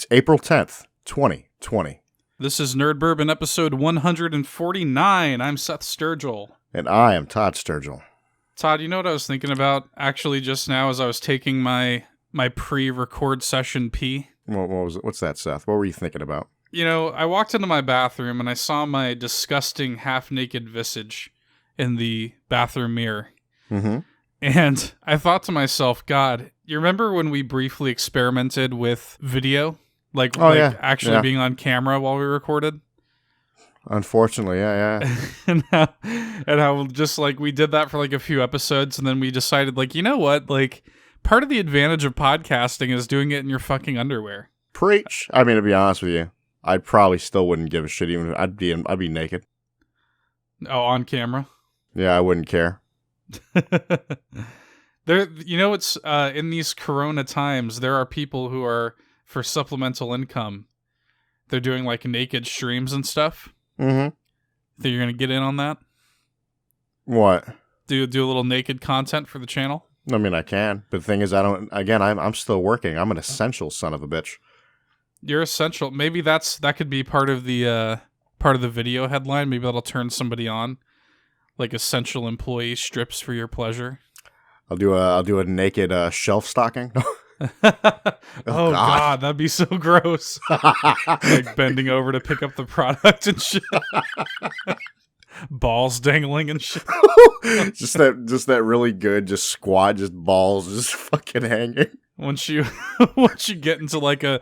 April 10th, 2020. This is Nerd Bourbon episode 149. I'm Seth Sturgill. And I am Todd Sturgill. Todd, you know what I was thinking about actually just now as I was taking my pre-record session pee? What was it? What's that, Seth? What were you thinking about? You know, I walked into my bathroom and I saw my disgusting half-naked visage in the bathroom mirror. Mm-hmm. And I thought to myself, God, you remember when we briefly experimented with video? Actually being on camera while we recorded? Unfortunately, yeah. and how just like we did that for like a few episodes and then we decided like, you know what? Like part of the advantage of podcasting is doing it in your fucking underwear. Preach. I mean, to be honest with you, I probably still wouldn't give a shit even if I'd be naked. Oh, on camera? Yeah, I wouldn't care. It's in these corona times, there are people who are for supplemental income. They're doing like naked streams and stuff. Mm-hmm. Think you're gonna get in on that? What? Do a little naked content for the channel? I mean, I can, but the thing is, I'm still working. I'm an essential son of a bitch. You're essential. Maybe that could be part of the video headline. Maybe that'll turn somebody on. Like essential employee strips for your pleasure. I'll do a naked shelf stocking. Oh God, that'd be so gross. Like bending over to pick up the product and shit. Balls dangling and shit. just that really good, just squat, just balls just fucking hanging. Once you get into a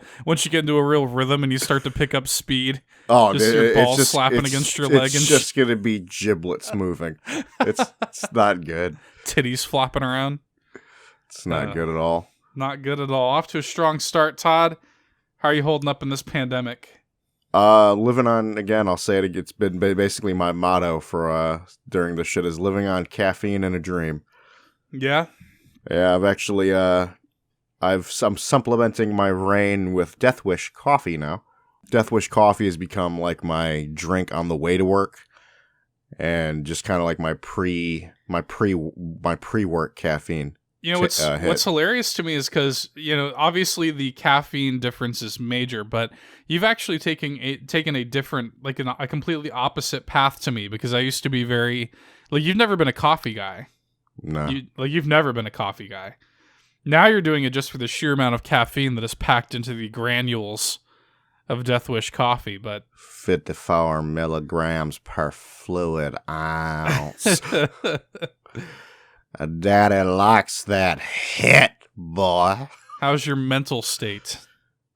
real rhythm and you start to pick up speed, your balls slapping against your leg and it's just gonna be giblets moving. It's not good. Titties flopping around. It's not good at all. Not good at all. Off to a strong start, Todd. How are you holding up in this pandemic? Living on, again, I'll say it, it's been basically my motto for during this shit is living on caffeine and a dream. Yeah? Yeah, I've actually, I'm supplementing my rain with Death Wish coffee now. Death Wish coffee has become like my drink on the way to work, and just kind of like my pre-work caffeine. You know what's hilarious to me is because obviously the caffeine difference is major, but you've actually taken a different, like a completely opposite path to me, because I used to be very like, you've never been a coffee guy. No, you've never been a coffee guy. Now you're doing it just for the sheer amount of caffeine that is packed into the granules of Death Wish coffee, but 54 milligrams per fluid ounce. Daddy likes that hit, boy. How's your mental state?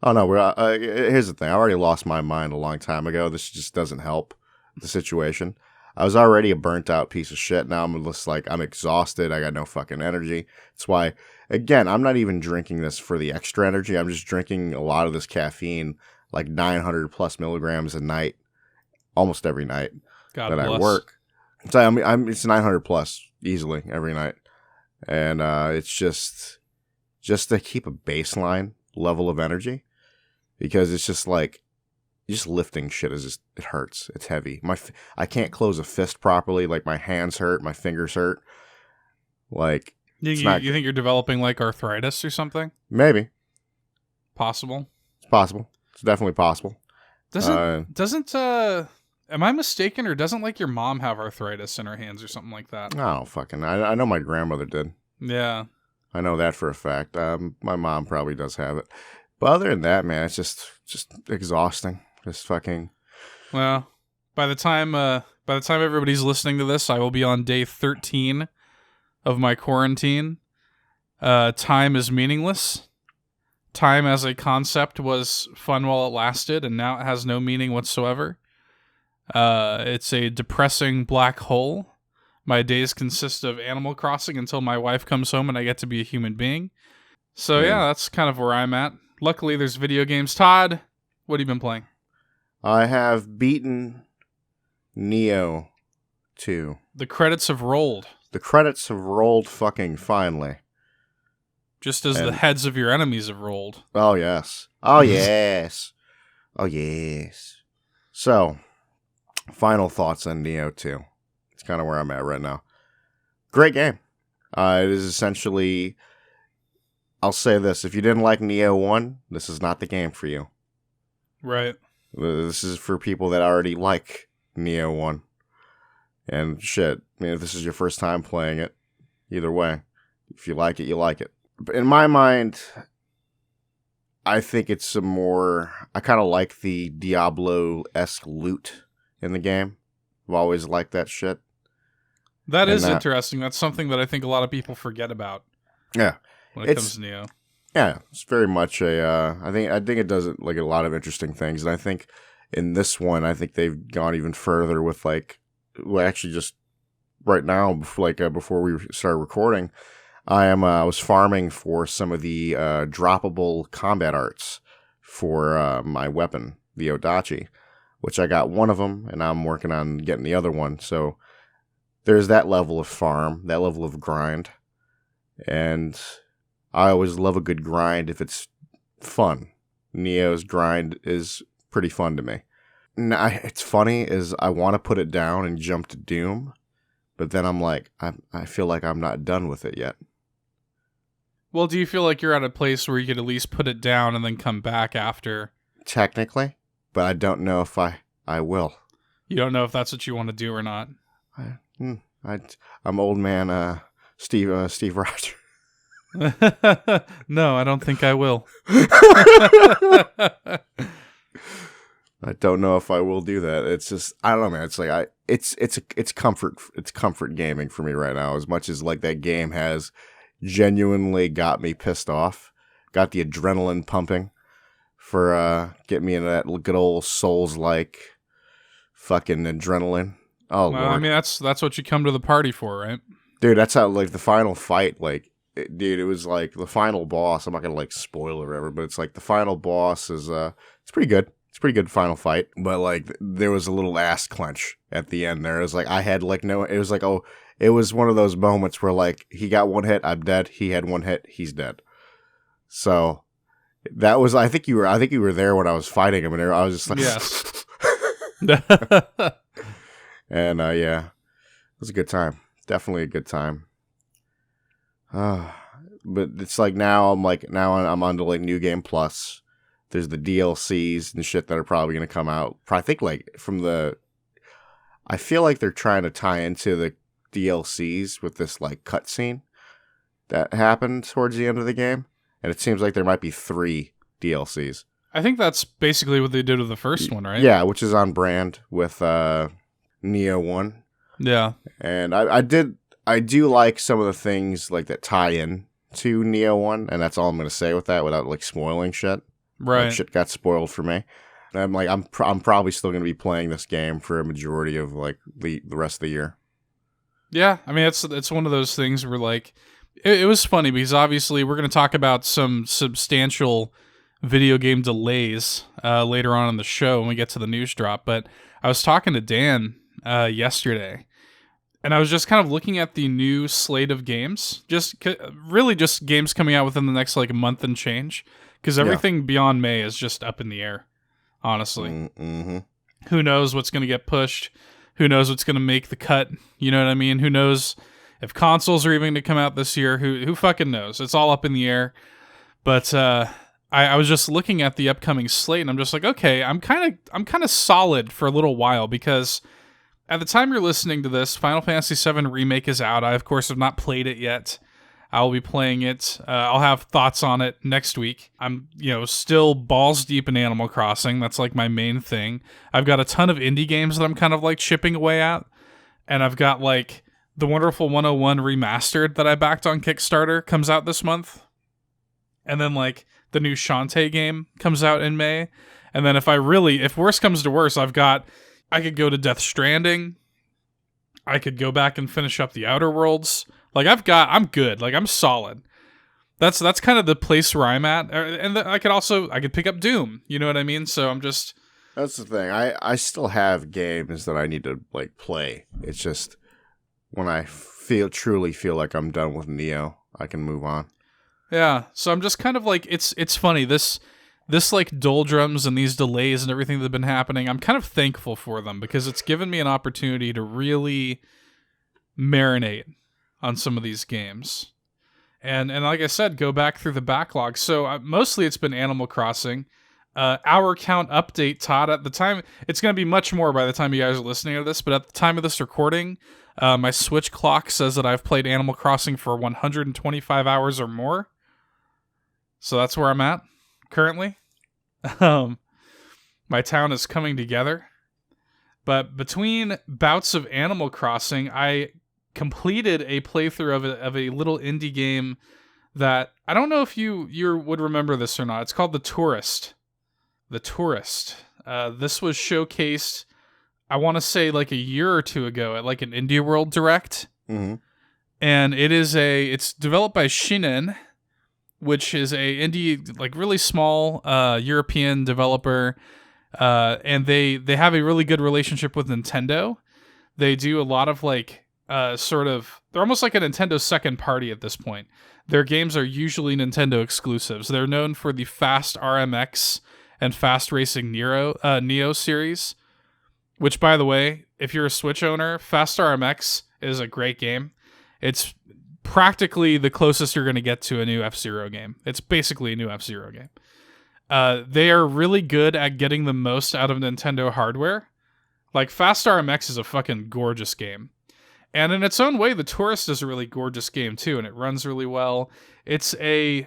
Oh no, here's the thing. I already lost my mind a long time ago. This just doesn't help the situation. I was already a burnt out piece of shit. Now I'm just like, I'm exhausted. I got no fucking energy. That's why, again, I'm not even drinking this for the extra energy. I'm just drinking a lot of this caffeine, like 900 plus milligrams a night, almost every night God that bless. I work. So it's 900 plus easily every night. And it's just to keep a baseline level of energy, because it's just like, just lifting shit is just, it hurts. It's heavy. I can't close a fist properly. Like my hands hurt, my fingers hurt. Like, you think you're developing like arthritis or something? Maybe. Possible. It's possible. It's definitely possible. Am I mistaken, or doesn't like your mom have arthritis in her hands or something like that? Oh, fucking, I know my grandmother did. Yeah. I know that for a fact. My mom probably does have it. But other than that, man, it's just exhausting. Just fucking. Well, by the time everybody's listening to this, I will be on day 13 of my quarantine. Time is meaningless. Time as a concept was fun while it lasted, and now it has no meaning whatsoever. It's a depressing black hole. My days consist of Animal Crossing until my wife comes home and I get to be a human being. So yeah, that's kind of where I'm at. Luckily, there's video games. Todd, what have you been playing? I have beaten Neo 2. The credits have rolled. The credits have rolled fucking finally. Just as the heads of your enemies have rolled. Oh, yes. Oh, yes. Oh, yes. So, final thoughts on Neo 2. It's kind of where I'm at right now. Great game. It is essentially... I'll say this. If you didn't like Neo 1, this is not the game for you. Right. This is for people that already like Neo 1. And shit, I mean, if this is your first time playing it, either way, if you like it, you like it. But in my mind, I think it's some more... I kind of like the Diablo-esque loot in the game. I've always liked that shit. That is interesting. That's something that I think a lot of people forget about. Yeah. When it comes to Neo. Yeah, it's very much a... I think it does like a lot of interesting things. And I think in this one, I think they've gone even further with like... Well, actually just right now, before we started recording, I was farming for some of the droppable combat arts for my weapon, the Odachi, which I got one of them, and I'm working on getting the other one. So there's that level of farm, that level of grind, and I always love a good grind if it's fun. Neo's grind is pretty fun to me. Now, it's funny is I want to put it down and jump to Doom, but then I'm like, I feel like I'm not done with it yet. Well, do you feel like you're at a place where you could at least put it down and then come back after? Technically, but I don't know if I will. You don't know if that's what you want to do or not? I'm old man Steve Rogers. No, I don't think I will. I don't know if I will do that. It's just, I don't know, man. It's like it's comfort gaming for me right now. As much as like that game has genuinely got me pissed off, got the adrenaline pumping for getting me into that good old Souls-like fucking adrenaline. Oh, well, Lord. I mean, that's what you come to the party for, right? Dude, that's how, like, the final fight, like, it was like the final boss. I'm not gonna like spoil it or whatever, but it's like the final boss is it's pretty good. It's a pretty good final fight, but like there was a little ass clench at the end there. It was like I had like no, it was like, oh, it was one of those moments where like he got one hit, I'm dead. He had one hit, he's dead. So that was, I think you were there when I was fighting him, and I was just like, yes. And yeah, it was a good time. Definitely a good time. But it's like now I'm on to like New Game Plus. There's the DLCs and shit that are probably going to come out. I think like I feel like they're trying to tie into the DLCs with this like cutscene that happened towards the end of the game. And it seems like there might be 3 DLCs. I think that's basically what they did with the first one, right? Yeah, which is on brand with Neo 1. Yeah. And I do like some of the things like that tie in to Neo 1, and that's all I'm going to say with that without like spoiling shit. Right. Like, shit got spoiled for me. And I'm like, I'm probably still going to be playing this game for a majority of like the rest of the year. Yeah, I mean, it's one of those things where like it was funny because obviously we're going to talk about some substantial video game delays later on in the show when we get to the news drop. But I was talking to Dan yesterday, and I was just kind of looking at the new slate of games, really just games coming out within the next like month and change, because everything beyond May is just up in the air, honestly. Mm-hmm. Who knows what's going to get pushed? Who knows what's going to make the cut? You know what I mean? Who knows if consoles are even going to come out this year? Who fucking knows? It's all up in the air. But I was just looking at the upcoming slate, and I'm just like, okay, I'm kind of solid for a little while, because at the time you're listening to this, Final Fantasy VII Remake is out. I, of course, have not played it yet. I will be playing it. I'll have thoughts on it next week. I'm, still balls deep in Animal Crossing. That's like my main thing. I've got a ton of indie games that I'm kind of like chipping away at. And I've got like the Wonderful 101 Remastered that I backed on Kickstarter comes out this month. And then like the new Shantae game comes out in May. And then if worse comes to worse, I could go to Death Stranding. I could go back and finish up the Outer Worlds. Like I'm good. Like I'm solid. That's kind of the place where I'm at. And I could pick up Doom. You know what I mean? So I'm just. That's the thing. I still have games that I need to like play. It's just when I truly feel like I'm done with Neo, I can move on. Yeah. So I'm just kind of like, it's funny. This like doldrums and these delays and everything that have been happening, I'm kind of thankful for them, because it's given me an opportunity to really marinate on some of these games. And like I said, go back through the backlog. So mostly it's been Animal Crossing. Hour count update, Todd. At the time, it's going to be much more by the time you guys are listening to this, but at the time of this recording, my Switch clock says that I've played Animal Crossing for 125 hours or more. So that's where I'm at currently. My town is coming together. But between bouts of Animal Crossing, I completed a playthrough of a little indie game that I don't know if you would remember this or not. It's called The Tourist. The Tourist. This was showcased, I want to say like a year or two ago at like an Indie World Direct. Mm-hmm. And it's developed by Shinen, which is a indie, like really small European developer. And they have a really good relationship with Nintendo. They do a lot of like they're almost like a Nintendo second party at this point. Their games are usually Nintendo exclusives. They're known for the Fast RMX and Fast Racing Neo series, which, by the way, if you're a Switch owner, Fast RMX is a great game. It's practically the closest you're going to get to a new F-Zero game. It's basically a new F-Zero game. They are really good at getting the most out of Nintendo hardware. Like, Fast RMX is a fucking gorgeous game. And in its own way, The Tourist is a really gorgeous game, too, and it runs really well. It's a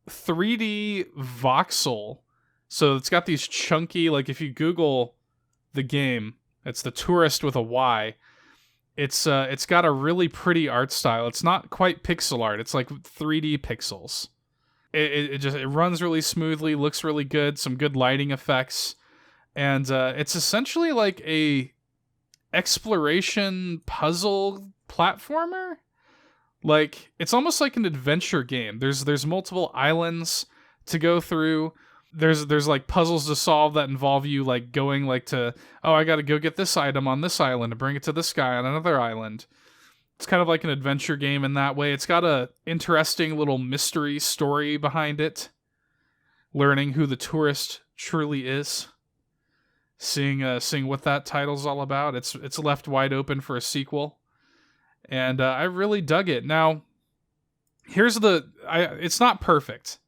3D voxel. So it's got these chunky, like if you Google the game, it's The Tourist with a Y. It's got a really pretty art style. It's not quite pixel art. It's like 3D pixels. It runs really smoothly, looks really good, some good lighting effects. And it's essentially like a exploration puzzle platformer. Like, it's almost like an adventure game. There's multiple islands to go through. There's like puzzles to solve that involve you like going like to, oh, I gotta go get this item on this island and bring it to this guy on another island. It's kind of like an adventure game in that way. It's got a interesting little mystery story behind it. Learning who the tourist truly is. Seeing what that title's all about. It's left wide open for a sequel. And I really dug it. Now, it's not perfect.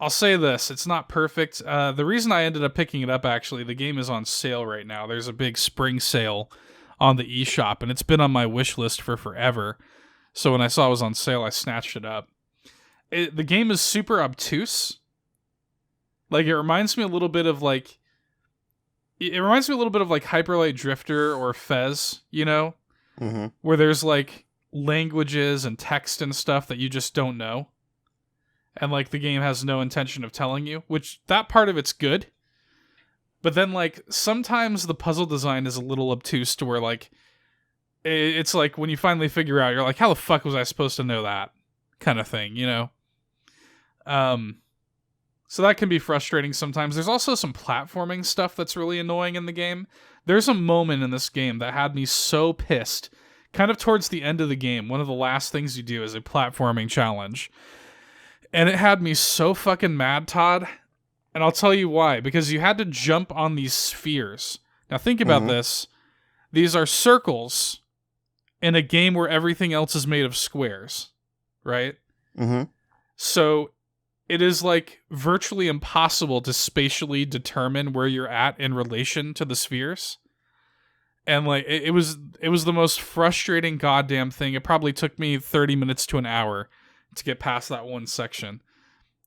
I'll say this, it's not perfect. The reason I ended up picking it up, actually, the game is on sale right now. There's a big spring sale on the eShop, and it's been on my wish list for forever. So when I saw it was on sale, I snatched it up. The game is super obtuse. Like, it reminds me a little bit of like Hyper Light Drifter or Fez, you know? Mm-hmm. Where there's like languages and text and stuff that you just don't know. And, like, the game has no intention of telling you, which that part of it's good. But then, like, sometimes the puzzle design is a little obtuse to where, like, it's like when you finally figure out, you're like, how the fuck was I supposed to know that? Kind of thing, you know? So that can be frustrating sometimes. There's also some platforming stuff that's really annoying in the game. There's a moment in this game that had me so pissed. Kind of towards the end of the game, one of the last things you do is a platforming challenge. And it had me so fucking mad, Todd. And I'll tell you why. Because you had to jump on these spheres. Now think about this. These are circles in a game where everything else is made of squares. Right? Mm-hmm. So it is like virtually impossible to spatially determine where you're at in relation to the spheres. And like it was the most frustrating goddamn thing. It probably took me 30 minutes to an hour to get past that one section.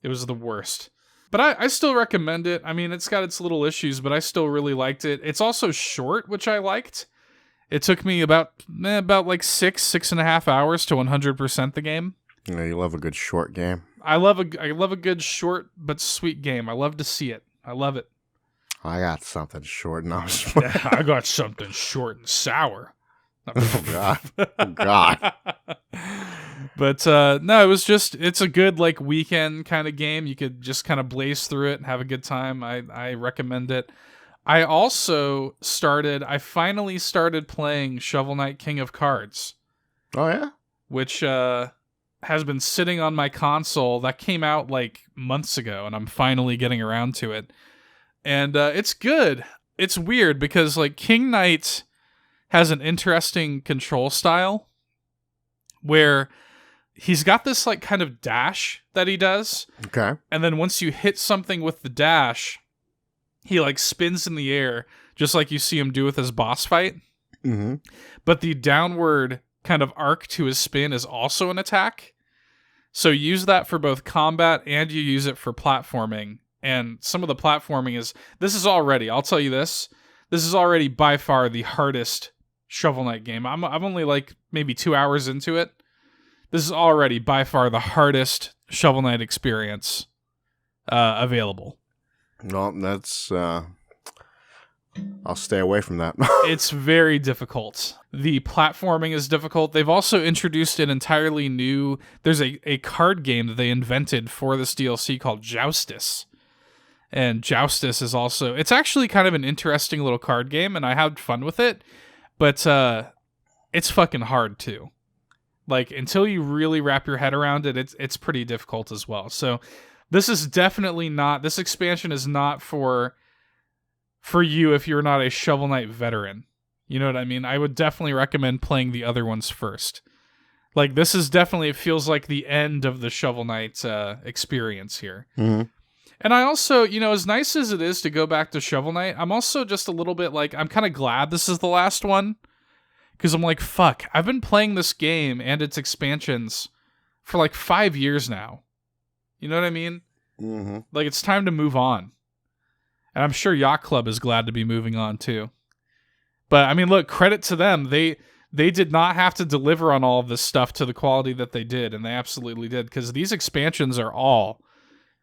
It was the worst. But I still recommend it. I mean, it's got its little issues, but I still really liked it. It's also short, which I liked. It took me about like 6.5 hours to 100% the game. Yeah, you love a good short game. I love a good short but sweet game. I love to see it. I love it. I got something short and Yeah, I got something short and sour. Oh God. Oh God. But no, it's a good like weekend kind of game. You could just kind of blaze through it and have a good time. I recommend it. I finally started playing Shovel Knight King of Cards. Oh yeah? Which has been sitting on my console. That came out like months ago, and I'm finally getting around to it. And it's good. It's weird because like King Knight has an interesting control style where he's got this like kind of dash that he does. Okay. And then once you hit something with the dash, he like spins in the air, just like you see him do with his boss fight. Mm-hmm. But the downward kind of arc to his spin is also an attack. So you use that for both combat and you use it for platforming. And some of the platforming I'll tell you this is already by far the hardest Shovel Knight game. I'm only like maybe 2 hours into it. This is already by far the hardest Shovel Knight experience available. No, that's... I'll stay away from that. It's very difficult. The platforming is difficult. They've also introduced an entirely new... There's a card game that they invented for this DLC called Joustus. And Joustus is also... It's actually kind of an interesting little card game, and I had fun with it. But it's fucking hard, too. Like, until you really wrap your head around it, it's pretty difficult as well. So this is definitely not... This expansion is not for you if you're not a Shovel Knight veteran. You know what I mean? I would definitely recommend playing the other ones first. Like, this is definitely... It feels like the end of the Shovel Knight experience here. Mm-hmm. And I also, as nice as it is to go back to Shovel Knight, I'm also just a little bit like... I'm kind of glad this is the last one. Because I'm like, fuck, I've been playing this game and its expansions for like 5 years now. You know what I mean? Mm-hmm. Like, it's time to move on. And I'm sure Yacht Club is glad to be moving on too. But I mean, look, credit to them. They did not have to deliver on all of this stuff to the quality that they did, and they absolutely did, because these expansions are all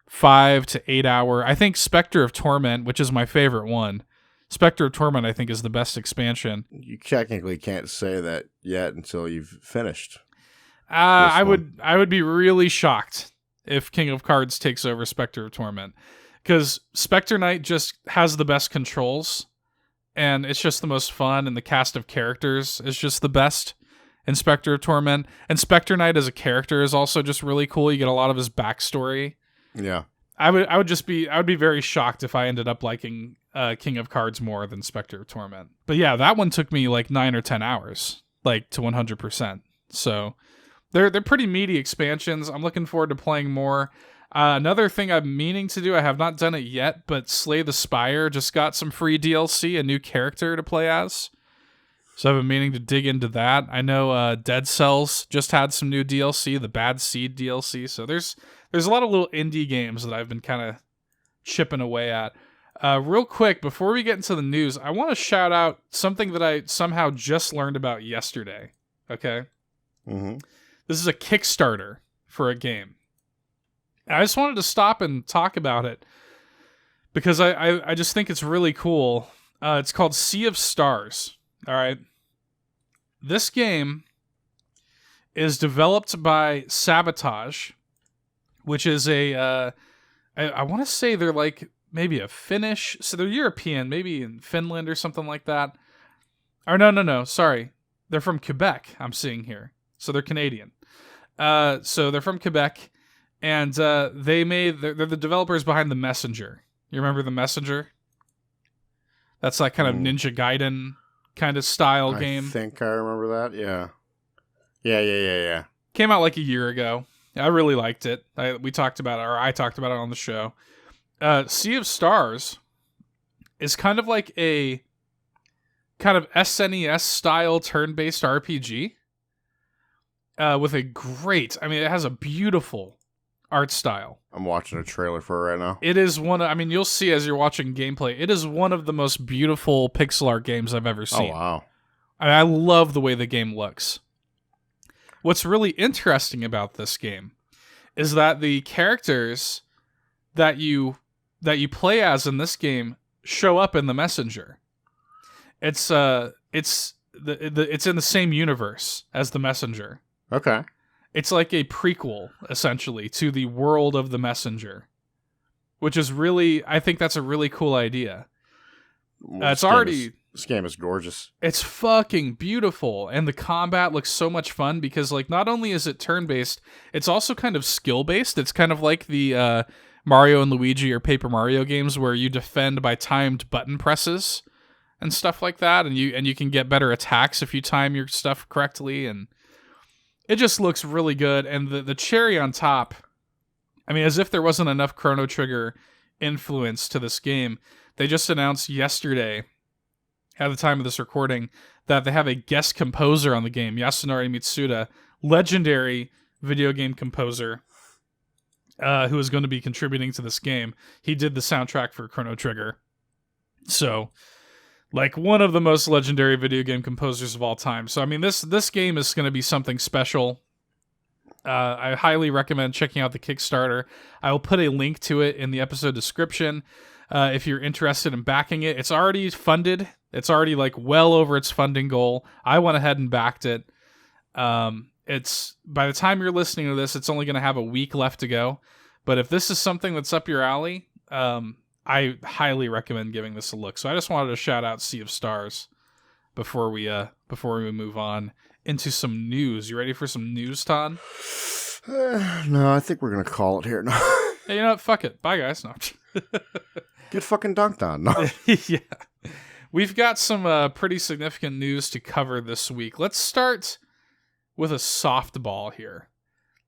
5 to 8 hour. I think Spectre of Torment, which is my favorite one, Spectre of Torment, I think, is the best expansion. You technically can't say that yet until you've finished. I would be really shocked if King of Cards takes over Spectre of Torment. Because Spectre Knight just has the best controls, and it's just the most fun, and the cast of characters is just the best in Spectre of Torment. And Spectre Knight as a character is also just really cool. You get a lot of his backstory. Yeah. I would be very shocked if I ended up liking King of Cards more than Spectre of Torment. But yeah, that one took me like 9 or 10 hours, like to 100%. So they're pretty meaty expansions. I'm looking forward to playing more. Another thing I'm meaning to do, I have not done it yet, but Slay the Spire just got some free DLC, a new character to play as. So I've been meaning to dig into that. I know Dead Cells just had some new DLC, the Bad Seed DLC. So there's a lot of little indie games that I've been kind of chipping away at. Real quick, before we get into the news, I want to shout out something that I somehow just learned about yesterday. Okay? Mm-hmm. This is a Kickstarter for a game. I just wanted to stop and talk about it because I just think it's really cool. It's called Sea of Stars. All right. This game is developed by Sabotage, which is I want to say they're like maybe a Finnish. So they're European, maybe in Finland or something like that. Or no. Sorry. They're from Quebec, I'm seeing here. So they're Canadian. So they're from Quebec. And they're the developers behind The Messenger. You remember The Messenger? That's that kind of Ninja Gaiden kind of style game. I think I remember that, yeah. Yeah. Came out like a year ago. I really liked it. I talked about it on the show. Sea of Stars is kind of like a kind of SNES style turn-based RPG with a great... I mean, it has a beautiful art style. I'm watching a trailer for it right now. It is you'll see as you're watching gameplay, it is one of the most beautiful pixel art games I've ever seen. Oh, wow. I love the way the game looks. What's really interesting about this game is that the characters that you play as in this game show up in The Messenger. It's in the same universe as The Messenger. Okay. It's like a prequel, essentially, to the world of The Messenger, which is really, I think that's a really cool idea. Well, this game is gorgeous. It's fucking beautiful, and the combat looks so much fun because, like, not only is it turn-based, it's also kind of skill-based. It's kind of like the Mario and Luigi or Paper Mario games where you defend by timed button presses and stuff like that, and you can get better attacks if you time your stuff correctly, and it just looks really good. And the cherry on top, I mean, as if there wasn't enough Chrono Trigger influence to this game, they just announced yesterday, at the time of this recording, that they have a guest composer on the game, Yasunori Mitsuda, legendary video game composer, who is going to be contributing to this game. He did the soundtrack for Chrono Trigger. So, like, one of the most legendary video game composers of all time. So, I mean, this game is going to be something special. I highly recommend checking out the Kickstarter. I will put a link to it in the episode description if you're interested in backing it. It's already funded. It's already, like, well over its funding goal. I went ahead and backed it. It's by the time you're listening to this, it's only going to have a week left to go. But if this is something that's up your alley, I highly recommend giving this a look. So I just wanted to shout out Sea of Stars before we move on into some news. You ready for some news, Todd? No, I think we're gonna call it here. No. Hey, you know what? Fuck it. Bye, guys. No. Get fucking dunked on. No. Yeah. We've got some pretty significant news to cover this week. Let's start with a softball here.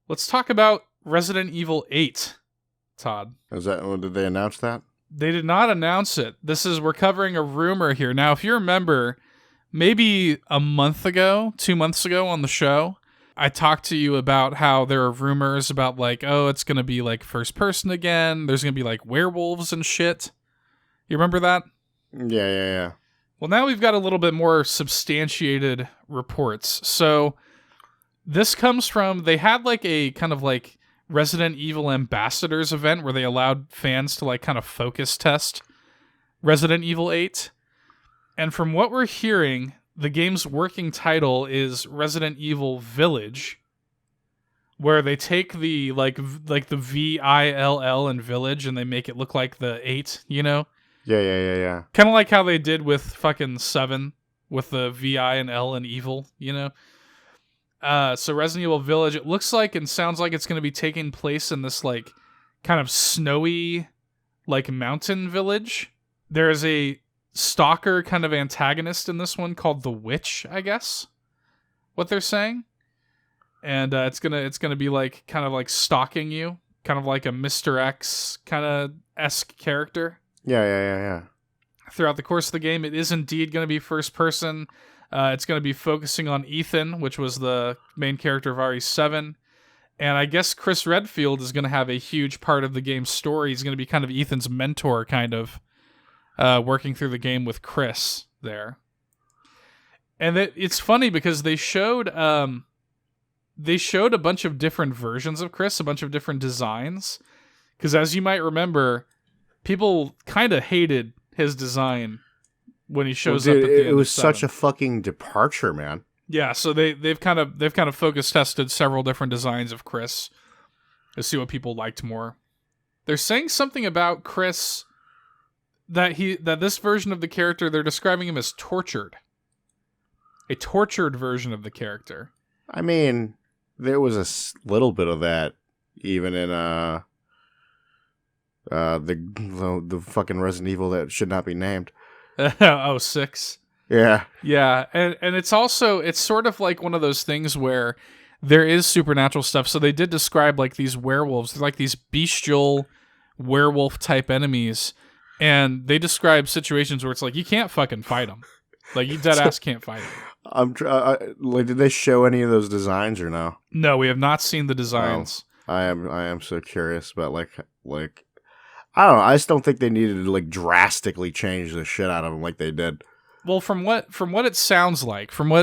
Let's talk about Resident Evil 8, Todd. Did they announce that? They did not announce it. We're covering a rumor here. Now, if you remember, maybe a month ago, 2 months ago on the show, I talked to you about how there are rumors about, like, oh, it's going to be, like, first person again. There's going to be, like, werewolves and shit. You remember that? Yeah. Well, now we've got a little bit more substantiated reports. So this comes from, they had, like, a kind of, like, Resident Evil Ambassadors event where they allowed fans to, like, kind of focus test Resident Evil 8. And from what we're hearing, the game's working title is Resident Evil Village, where they take the like the VILL in Village and they make it look like the 8, you know? Yeah. Kind of like how they did with fucking 7 with the VI and L and Evil, you know? So Resident Evil Village, it looks like and sounds like it's going to be taking place in this, like, kind of snowy, like, mountain village. There is a stalker kind of antagonist in this one called the Witch, I guess, what they're saying. And it's gonna be, like, kind of like stalking you, kind of like a Mr. X kind of esque character. Yeah. Throughout the course of the game, it is indeed going to be first person. It's going to be focusing on Ethan, which was the main character of RE7. And I guess Chris Redfield is going to have a huge part of the game's story. He's going to be kind of Ethan's mentor, kind of, working through the game with Chris there. And it's funny because they showed a bunch of different versions of Chris, a bunch of different designs. Because as you might remember, people kind of hated his design when he shows up at the end. It was such a fucking departure, man. Yeah, so they've kind of focus tested several different designs of Chris to see what people liked more. They're saying something about Chris that this version of the character, they're describing him as tortured. A tortured version of the character. I mean, there was a little bit of that even in the fucking Resident Evil that should not be named. 6. Yeah. Yeah, and it's sort of like one of those things where there is supernatural stuff. So they did describe, like, these werewolves. They're like these bestial werewolf type enemies, and they describe situations where it's like you can't fucking fight them. Like, you dead ass can't fight them. Like, did they show any of those designs or no? No, we have not seen the designs. Oh, I am so curious about like I don't know. I just don't think they needed to, like, drastically change the shit out of them like they did. Well, from what it sounds like, they're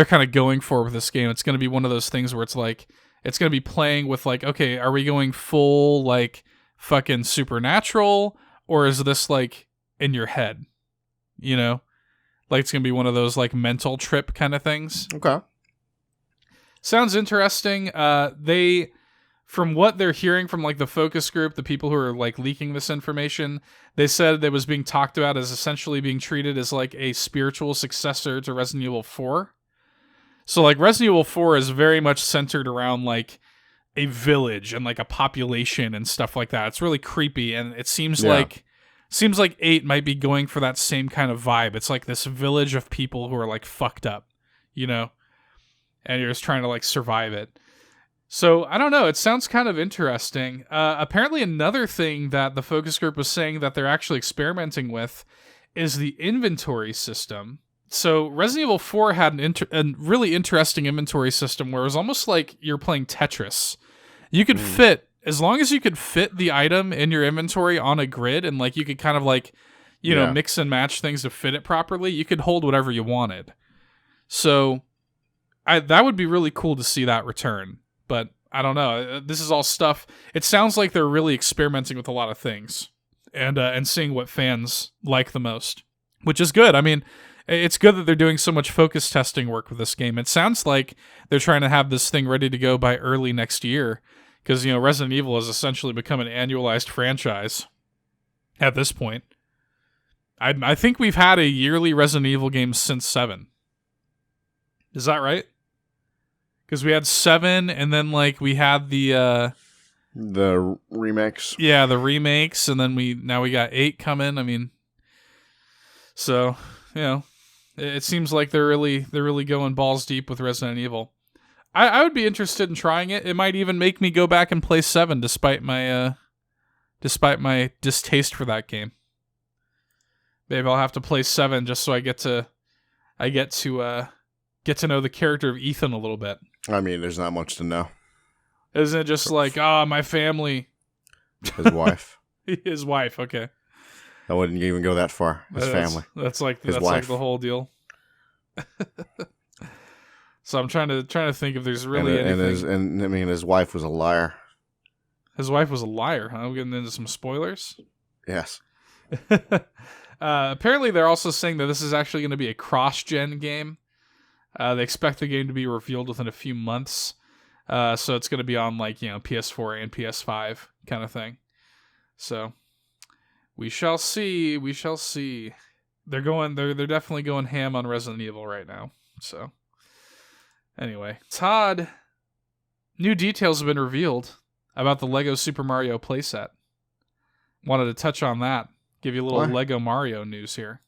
kind of going for with this game. It's going to be one of those things where it's like it's going to be playing with, like, okay, are we going full, like, fucking supernatural, or is this, like, in your head? You know, like, it's going to be one of those, like, mental trip kind of things. Okay. Sounds interesting. From what they're hearing from, like, the focus group, the people who are, like, leaking this information, they said it was being talked about as essentially being treated as, like, a spiritual successor to Resident Evil 4. So, like, Resident Evil 4 is very much centered around, like, a village and, like, a population and stuff like that. It's really creepy, and it seems like 8 might be going for that same kind of vibe. It's like this village of people who are, like, fucked up, you know? and you're just trying to like survive it. So I don't know. It sounds kind of interesting. Apparently, another thing that the focus group was saying that they're actually experimenting with is the inventory system. So Resident Evil 4 had a really interesting inventory system where it was almost like you're playing Tetris. You could fit, as long as you could fit the item in your inventory on a grid, and like you could kind of like, you know, mix and match things to fit it properly, you could hold whatever you wanted. So that would be really cool to see that return. But I don't know. This is all stuff. It sounds like they're really experimenting with a lot of things and seeing what fans like the most, which is good. I mean, it's good that they're doing so much focus testing work with this game. It sounds like they're trying to have this thing ready to go by early next year because, you know, Resident Evil has essentially become an annualized franchise at this point. I think we've had a yearly Resident Evil game since 7. Is that right? Because we had 7, and then like we had the remakes. Yeah, the remakes, and then now we got 8 coming. I mean, so you know, it seems like they're really going balls deep with Resident Evil. I would be interested in trying it. It might even make me go back and play 7, despite my distaste for that game. Maybe I'll have to play 7 just so I get to know the character of Ethan a little bit. I mean, there's not much to know. Isn't it just like, my family? His wife. His wife, okay. I wouldn't even go that far. His family. That's like his that's wife. like the whole deal. So I'm trying to think if there's really anything. And his wife was a liar. His wife was a liar, huh? We're getting into some spoilers? Yes. Apparently, they're also saying that this is actually going to be a cross-gen game. They expect the game to be revealed within a few months. So it's going to be on like, you know, PS4 and PS5 kind of thing. So we shall see. We shall see. They're definitely going ham on Resident Evil right now. So anyway, Todd, new details have been revealed about the Lego Super Mario playset. Wanted to touch on that. Give you a little Lego Mario news here.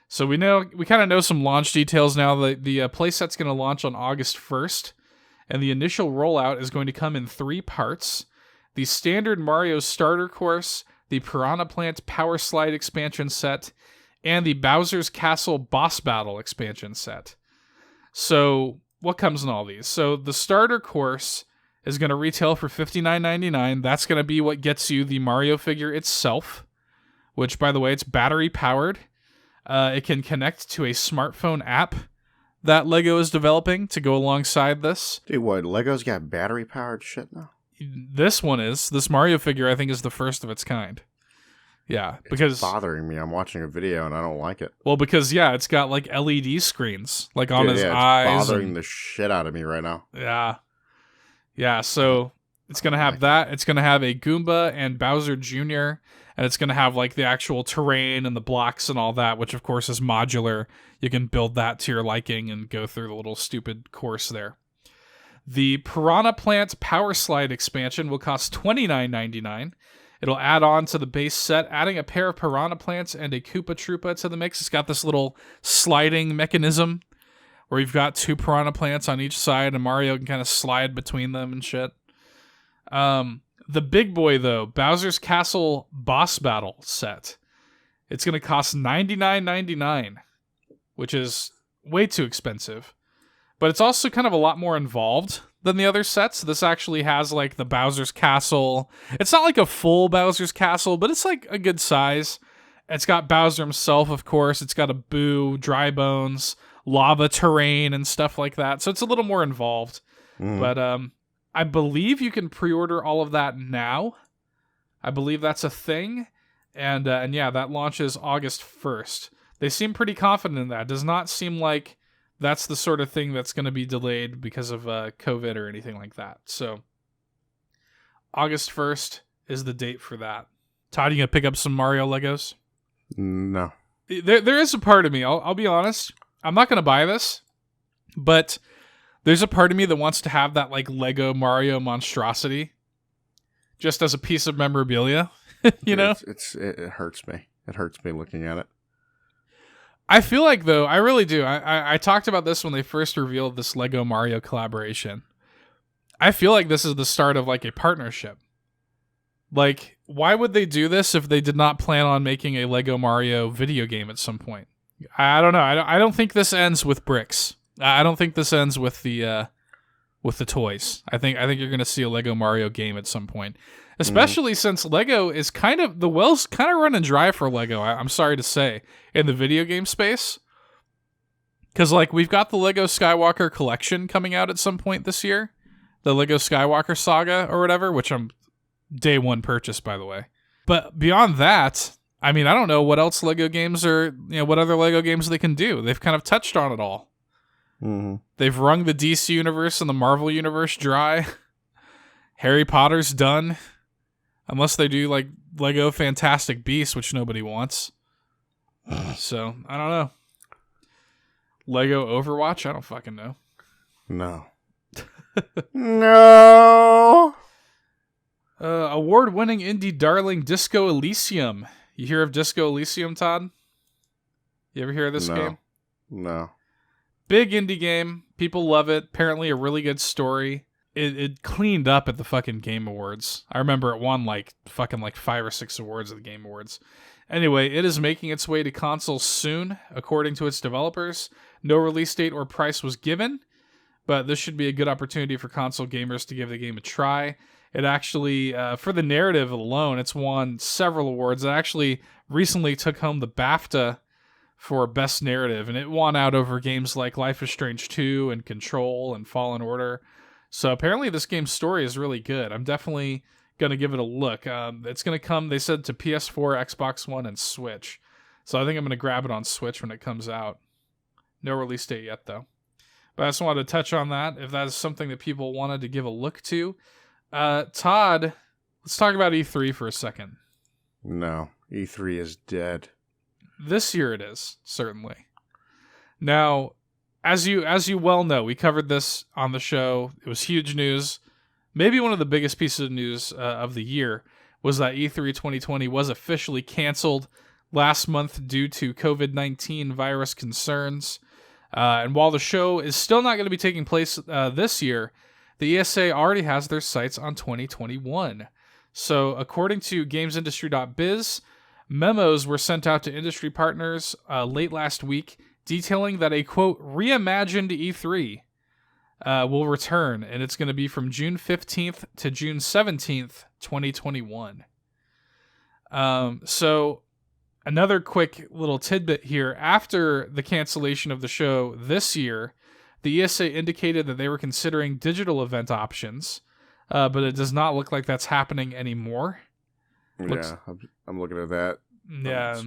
So we kind of know some launch details now. The playset's going to launch on August 1st, and the initial rollout is going to come in 3 parts: the standard Mario starter course, the Piranha Plant Power Slide expansion set, and the Bowser's Castle Boss Battle expansion set. So what comes in all these? So the starter course is going to retail for $59.99. That's going to be what gets you the Mario figure itself, which, by the way, it's battery powered. It can connect to a smartphone app that Lego is developing to go alongside this. Dude, what? Lego's got battery powered shit now? This Mario figure, I think, is the first of its kind. Yeah, because it's bothering me. I'm watching a video and I don't like it. Well, because it's got like LED screens like on his eyes. It's bothering the shit out of me right now. Yeah. So it's gonna have that. It's gonna have a Goomba and Bowser Jr. And it's gonna have like the actual terrain and the blocks and all that, which of course is modular. You can build that to your liking and go through the little stupid course there. The Piranha Plant Power Slide expansion will cost $29.99. It'll add on to the base set, adding a pair of Piranha Plants and a Koopa Troopa to the mix. It's got this little sliding mechanism where you've got 2 Piranha Plants on each side, and Mario can kind of slide between them and shit. The big boy, though, Bowser's Castle Boss Battle set. It's going to cost $99.99, which is way too expensive. But it's also kind of a lot more involved than the other sets. This actually has like the Bowser's Castle. It's not like a full Bowser's Castle, but it's like a good size. It's got Bowser himself, of course. It's got a Boo, Dry Bones, lava terrain, and stuff like that. So it's a little more involved. But I believe you can pre-order all of that now. I believe that's a thing. And yeah, that launches August 1st. They seem pretty confident in that. It does not seem like that's the sort of thing that's going to be delayed because of COVID or anything like that. So August 1st is the date for that. Todd, you going to pick up some Mario Legos? No. There is a part of me, I'll be honest. I'm not going to buy this, but there's a part of me that wants to have that like Lego Mario monstrosity just as a piece of memorabilia, you know? It hurts me. It hurts me looking at it. I feel like, though, I really do. I talked about this when they first revealed this Lego Mario collaboration. I feel like this is the start of like a partnership. Like, why would they do this if they did not plan on making a Lego Mario video game at some point? I don't know. I don't think this ends with bricks. I don't think this ends with the toys. I think you're going to see a Lego Mario game at some point. Especially since Lego is the well's kind of running dry for Lego, I'm sorry to say, in the video game space. Because, like, we've got the Lego Skywalker collection coming out at some point this year. The Lego Skywalker saga or whatever, which I'm day one purchase, by the way. But beyond that, I mean, I don't know what else Lego games what other Lego games they can do. They've kind of touched on it all. Mm-hmm. They've wrung the DC universe and the Marvel universe dry. Harry Potter's done. Unless they do, like, Lego Fantastic Beasts, which nobody wants. So, I don't know. Lego Overwatch? I don't fucking know. No. No! Award-winning indie darling Disco Elysium. You hear of Disco Elysium, Todd? You ever hear of this game? No. Big indie game. People love it. Apparently a really good story. It cleaned up at the fucking Game Awards. I remember it won like 5 or 6 awards at the Game Awards. Anyway, it is making its way to consoles soon, according to its developers. No release date or price was given, but this should be a good opportunity for console gamers to give the game a try. It actually, for the narrative alone, it's won several awards. It actually recently took home the BAFTA for Best Narrative, and it won out over games like Life is Strange 2 and Control and Fallen Order. So apparently this game's story is really good. I'm definitely going to give it a look. It's going to come, they said, to PS4, Xbox One, and Switch. So I think I'm going to grab it on Switch when it comes out. No release date yet, though. But I just wanted to touch on that, if that is something that people wanted to give a look to. Todd, let's talk about E3 for a second. No, E3 is dead. This year it is, certainly. Now, as you well know, we covered this on the show. It was huge news. Maybe one of the biggest pieces of news of the year was that E3 2020 was officially canceled last month due to COVID-19 virus concerns. And while the show is still not going to be taking place this year, the ESA already has their sights on 2021. So according to GamesIndustry.biz, memos were sent out to industry partners late last week detailing that a, quote, reimagined E3 will return, and it's going to be from June 15th to June 17th, 2021. So another quick little tidbit here. After the cancellation of the show this year, the ESA indicated that they were considering digital event options, but it does not look like that's happening anymore. Yeah, I'm looking at that. Yeah.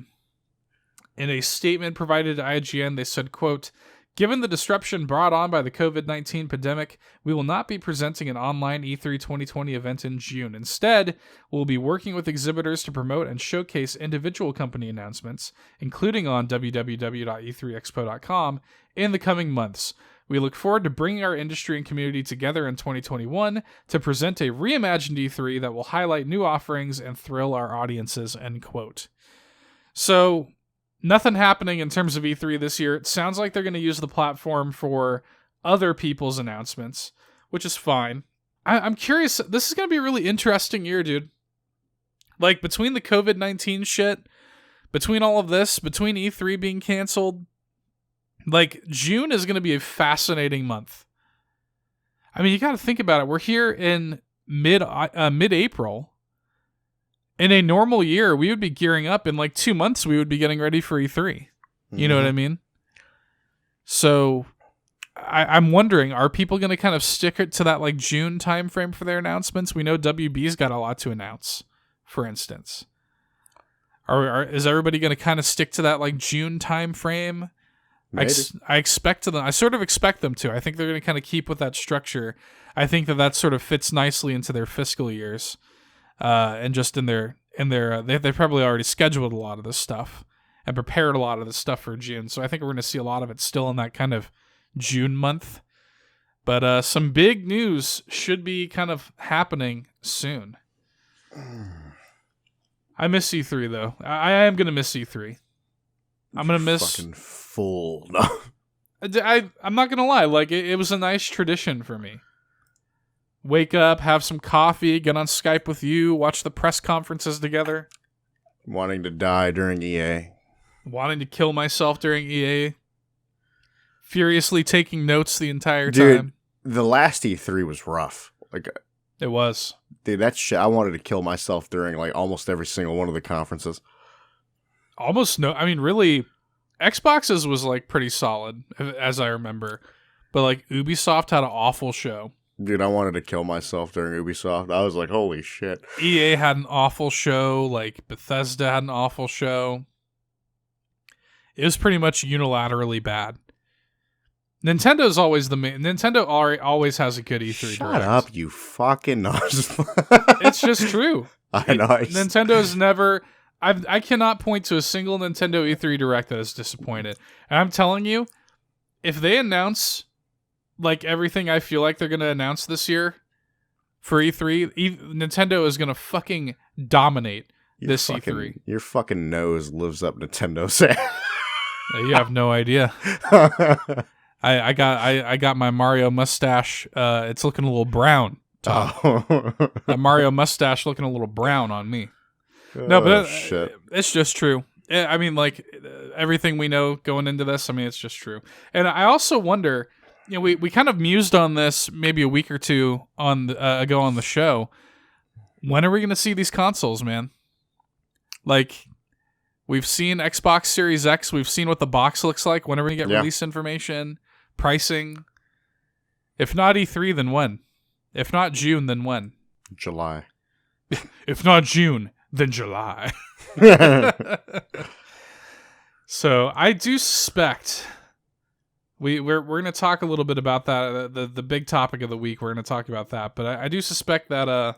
In a statement provided to IGN, they said, quote, "Given the disruption brought on by the COVID-19 pandemic, we will not be presenting an online E3 2020 event in June. Instead, we'll be working with exhibitors to promote and showcase individual company announcements, including on www.e3expo.com, in the coming months. We look forward to bringing our industry and community together in 2021 to present a reimagined E3 that will highlight new offerings and thrill our audiences," end quote. So, nothing happening in terms of E3 this year. It sounds like they're going to use the platform for other people's announcements, which is fine. I'm curious. This is going to be a really interesting year, dude. Like, between the COVID-19 shit, between all of this, between E3 being canceled, like, June is going to be a fascinating month. I mean, you got to think about it. We're here in mid-April. In a normal year, we would be gearing up. In like 2 months, we would be getting ready for E3. You know what I mean? So I'm wondering, are people going to kind of stick it to that like June timeframe for their announcements? We know WB's got a lot to announce, for instance. Is everybody going to kind of stick to that like June timeframe? I sort of expect them to. I think they're going to kind of keep with that structure. I think that sort of fits nicely into their fiscal years. And just in their they probably already scheduled a lot of this stuff and prepared a lot of this stuff for June. So I think we're going to see a lot of it still in that kind of June month. But some big news should be kind of happening soon. I miss E3 though. I am going to miss E3. I'm gonna miss. Fucking fool. No. I'm not gonna lie. Like it was a nice tradition for me. Wake up, have some coffee, get on Skype with you, watch the press conferences together. Wanting to die during EA. Wanting to kill myself during EA. Furiously taking notes the entire Dude, time. the last E3 was rough. Like, It was. dude, that shit, I wanted to kill myself during like almost every single one of the conferences. Almost no. I mean, really, Xbox's was like pretty solid, as I remember. But like Ubisoft had an awful show. Dude, I wanted to kill myself during Ubisoft. I was like, holy shit. EA had an awful show. Like Bethesda had an awful show. It was pretty much unilaterally bad. Nintendo's always the main. Nintendo always has a good E3 Shut Direct. up, you fucking It's just true. I know. Nintendo's never. I cannot point to a single Nintendo E3 Direct that is disappointed. And I'm telling you, if they announce like everything I feel like they're going to announce this year for E3, Nintendo is going to fucking dominate this E3. Your fucking nose lives up Nintendo saying. You have no idea. I got my Mario mustache. It's looking a little brown. Tom. Oh. That Mario mustache looking a little brown on me. No, but shit. It's just true. I mean, like everything we know going into this. I mean, it's just true. And I also wonder. You know, we kind of mused on this maybe a week or two ago on the show. When are we going to see these consoles, man? Like, we've seen Xbox Series X. We've seen what the box looks like. When are we going to get release information? Pricing? If not E3, then when? If not June, then when? July. If not June, then July. So, I do suspect... We're going to talk a little bit about that, the big topic of the week. We're going to talk about that, but I do suspect that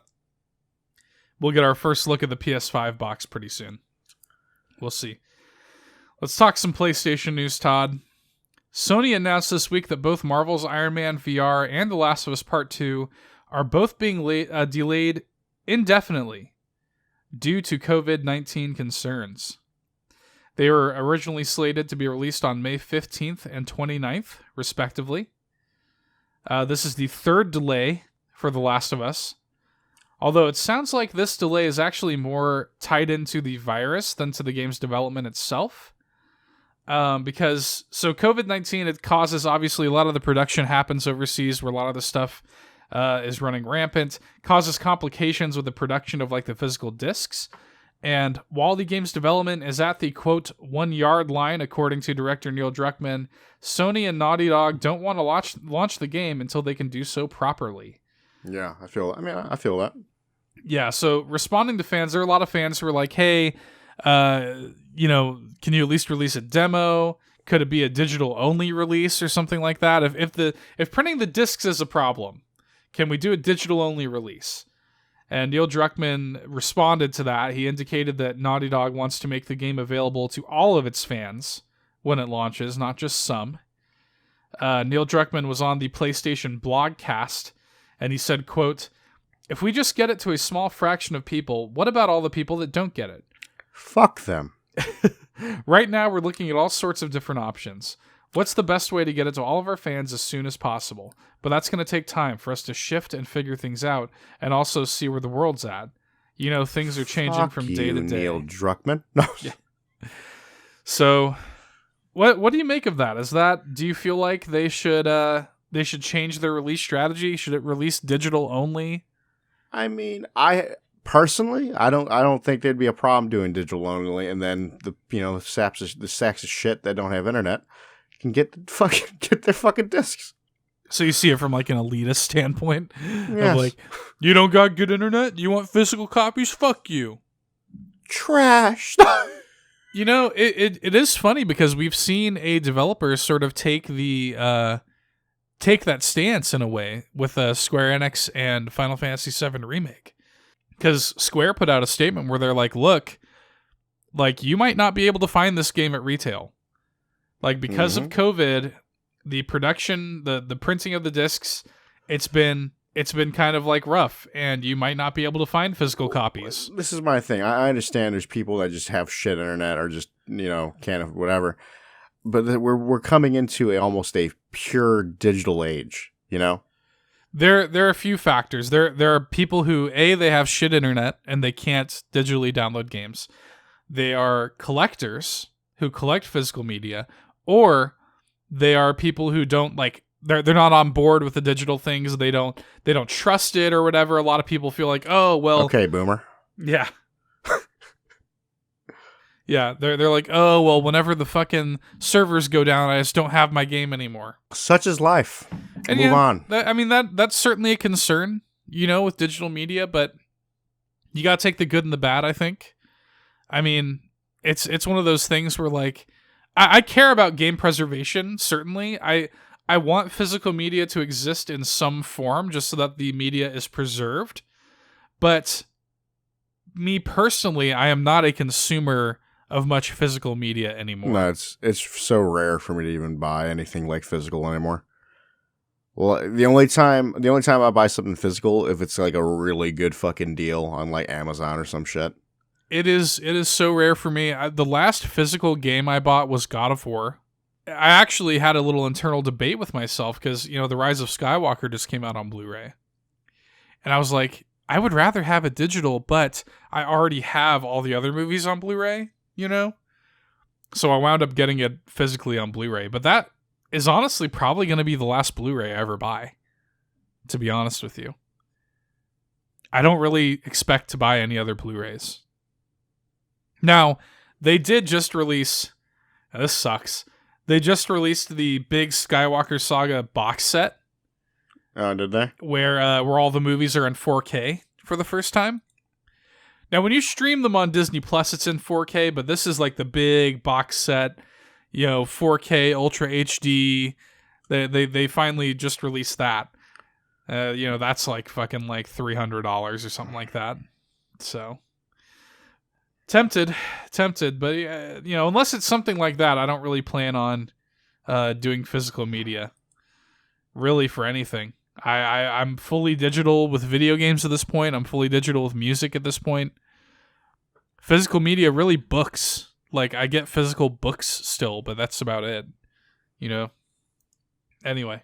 we'll get our first look at the PS5 box pretty soon. We'll see. Let's talk some PlayStation news, Todd. Sony announced this week that both Marvel's Iron Man VR and The Last of Us Part 2 are both being delayed indefinitely due to COVID-19 concerns. They were originally slated to be released on May 15th and 29th, respectively. This is the third delay for The Last of Us. Although it sounds like this delay is actually more tied into the virus than to the game's development itself. Because COVID-19, it causes, obviously, a lot of the production happens overseas where a lot of the stuff is running rampant, causes complications with the production of like the physical discs. And while the game's development is at the, quote, 1 yard line, according to director Neil Druckmann, Sony and Naughty Dog don't want to launch the game until they can do so properly. Yeah, I feel that. Yeah, so responding to fans, there are a lot of fans who are like, hey, can you at least release a demo? Could it be a digital-only release or something like that? If printing the discs is a problem, can we do a digital-only release? And Neil Druckmann responded to that. He indicated that Naughty Dog wants to make the game available to all of its fans when it launches, not just some. Neil Druckmann was on the PlayStation Blogcast, and he said, quote, "If we just get it to a small fraction of people, what about all the people that don't get it? Fuck them." Right now, we're looking at all sorts of different options. What's the best way to get it to all of our fans as soon as possible? But that's going to take time for us to shift and figure things out and also see where the world's at. You know, things are changing from day to day. Neil Druckmann. No. Yeah. So, what do you make of that? Do you feel like they should change their release strategy? Should it release digital only? I mean, personally, I don't think there'd be a problem doing digital only, and then the sacks of shit that don't have internet can get their fucking discs. So you see it from like an elitist standpoint. Yes. Of like, you don't got good internet? You want physical copies? Fuck you. Trash. You know, it is funny because we've seen a developer sort of take that stance in a way with Square Enix and Final Fantasy VII Remake. Because Square put out a statement where they're like, look, like you might not be able to find this game at retail. Like because of COVID, the production, the printing of the discs, it's been it's been kind of like rough, and you might not be able to find physical copies. This is my thing. I understand there's people that just have shit internet or just, can't whatever. But we're coming into almost a pure digital age, There are a few factors. There are people who, they have shit internet and they can't digitally download games. They are collectors who collect physical media, or they are people who don't like they're not on board with the digital things. They don't trust it or whatever. A lot of people feel like, oh well, okay, boomer. Yeah. Yeah, they're like, oh well, whenever the fucking servers go down, I just don't have my game anymore. Such is life. And Move on. That's certainly a concern, with digital media, but you gotta take the good and the bad, I think. I mean, it's one of those things where like I care about game preservation, certainly. I want physical media to exist in some form just so that the media is preserved. But me personally, I am not a consumer of much physical media anymore. No, it's so rare for me to even buy anything like physical anymore. Well, the only time I buy something physical if it's like a really good fucking deal on like Amazon or some shit. It is so rare for me. The last physical game I bought was God of War. I actually had a little internal debate with myself because, The Rise of Skywalker just came out on Blu-ray. And I was like, I would rather have it digital, but I already have all the other movies on Blu-ray, So I wound up getting it physically on Blu-ray. But that is honestly probably going to be the last Blu-ray I ever buy, to be honest with you. I don't really expect to buy any other Blu-rays. Now, they did just release... this sucks. They just released the big Skywalker Saga box set. Oh, did they? Where all the movies are in 4K for the first time. Now, when you stream them on Disney Plus, it's in 4K, but this is like the big box set, 4K Ultra HD. They finally just released that. That's like fucking like $300 or something like that. So tempted, but unless it's something like that, I don't really plan on doing physical media really for anything. I'm fully digital with video games at this point. I'm fully digital with music at this point. Physical media, really books. Like, I get physical books still, but that's about it. Anyway.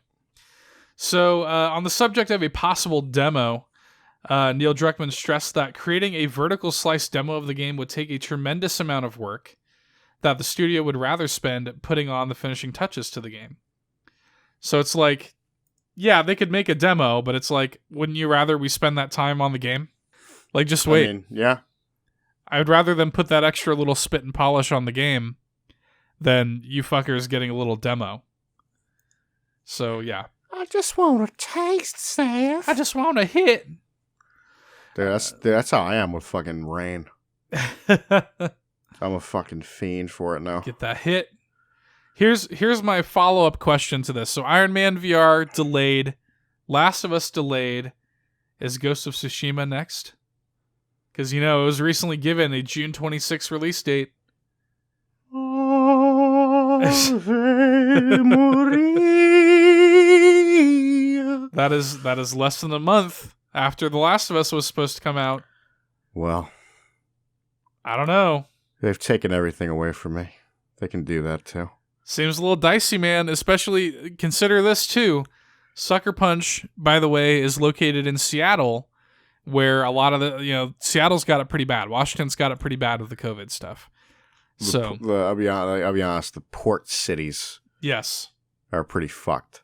So, on the subject of a possible demo, Neil Druckmann stressed that creating a vertical slice demo of the game would take a tremendous amount of work that the studio would rather spend putting on the finishing touches to the game. So it's like, yeah, they could make a demo, but it's like, wouldn't you rather we spend that time on the game? Like, just wait. I mean, yeah. I would rather them put that extra little spit and polish on the game than you fuckers getting a little demo. So, yeah. I just want a taste, Seth. I just want a hit. Dude, that's how I am with fucking Rain. I'm a fucking fiend for it now. Get that hit. Here's my follow-up question to this. So Iron Man VR delayed. Last of Us delayed. Is Ghost of Tsushima next? Because, it was recently given a June 26th release date. That is less than a month after The Last of Us was supposed to come out. Well, I don't know. They've taken everything away from me. They can do that too. Seems a little dicey, man. Especially, consider this too. Sucker Punch, by the way, is located in Seattle, where a lot of the, Seattle's got it pretty bad. Washington's got it pretty bad with the COVID stuff. So I'll be honest, the port cities, yes, are pretty fucked.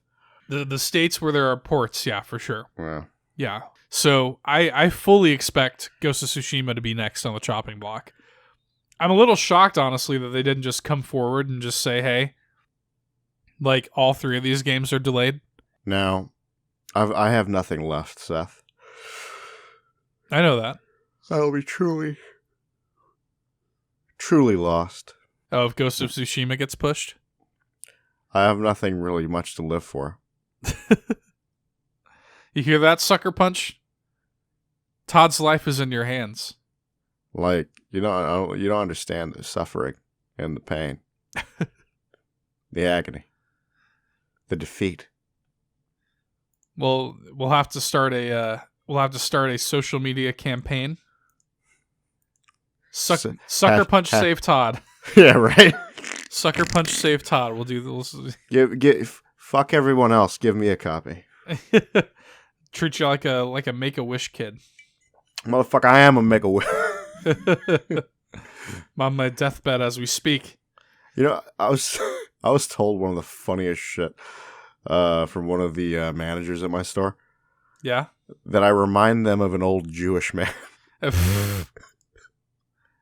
The states where there are ports, yeah, for sure. Yeah. So I fully expect Ghost of Tsushima to be next on the chopping block. I'm a little shocked, honestly, that they didn't just come forward and just say, hey, like, all three of these games are delayed. Now, I have nothing left, Seth. I know that. I will be truly lost. Oh, if Ghost of Tsushima gets pushed? I have nothing really much to live for. You hear that, Sucker Punch? Todd's life is in your hands. Like, you don't understand the suffering and the pain, the agony, the defeat. We'll have to start a social media campaign. Sucker punch save Todd. Yeah, right. Sucker punch save Todd. We'll do this. Fuck everyone else. Give me a copy. Treat you like a Make-A-Wish kid. Motherfucker, I am a Make-A-Wish. I'm on my deathbed as we speak. You know, I was told one of the funniest shit from one of the managers at my store. Yeah? That I remind them of an old Jewish man.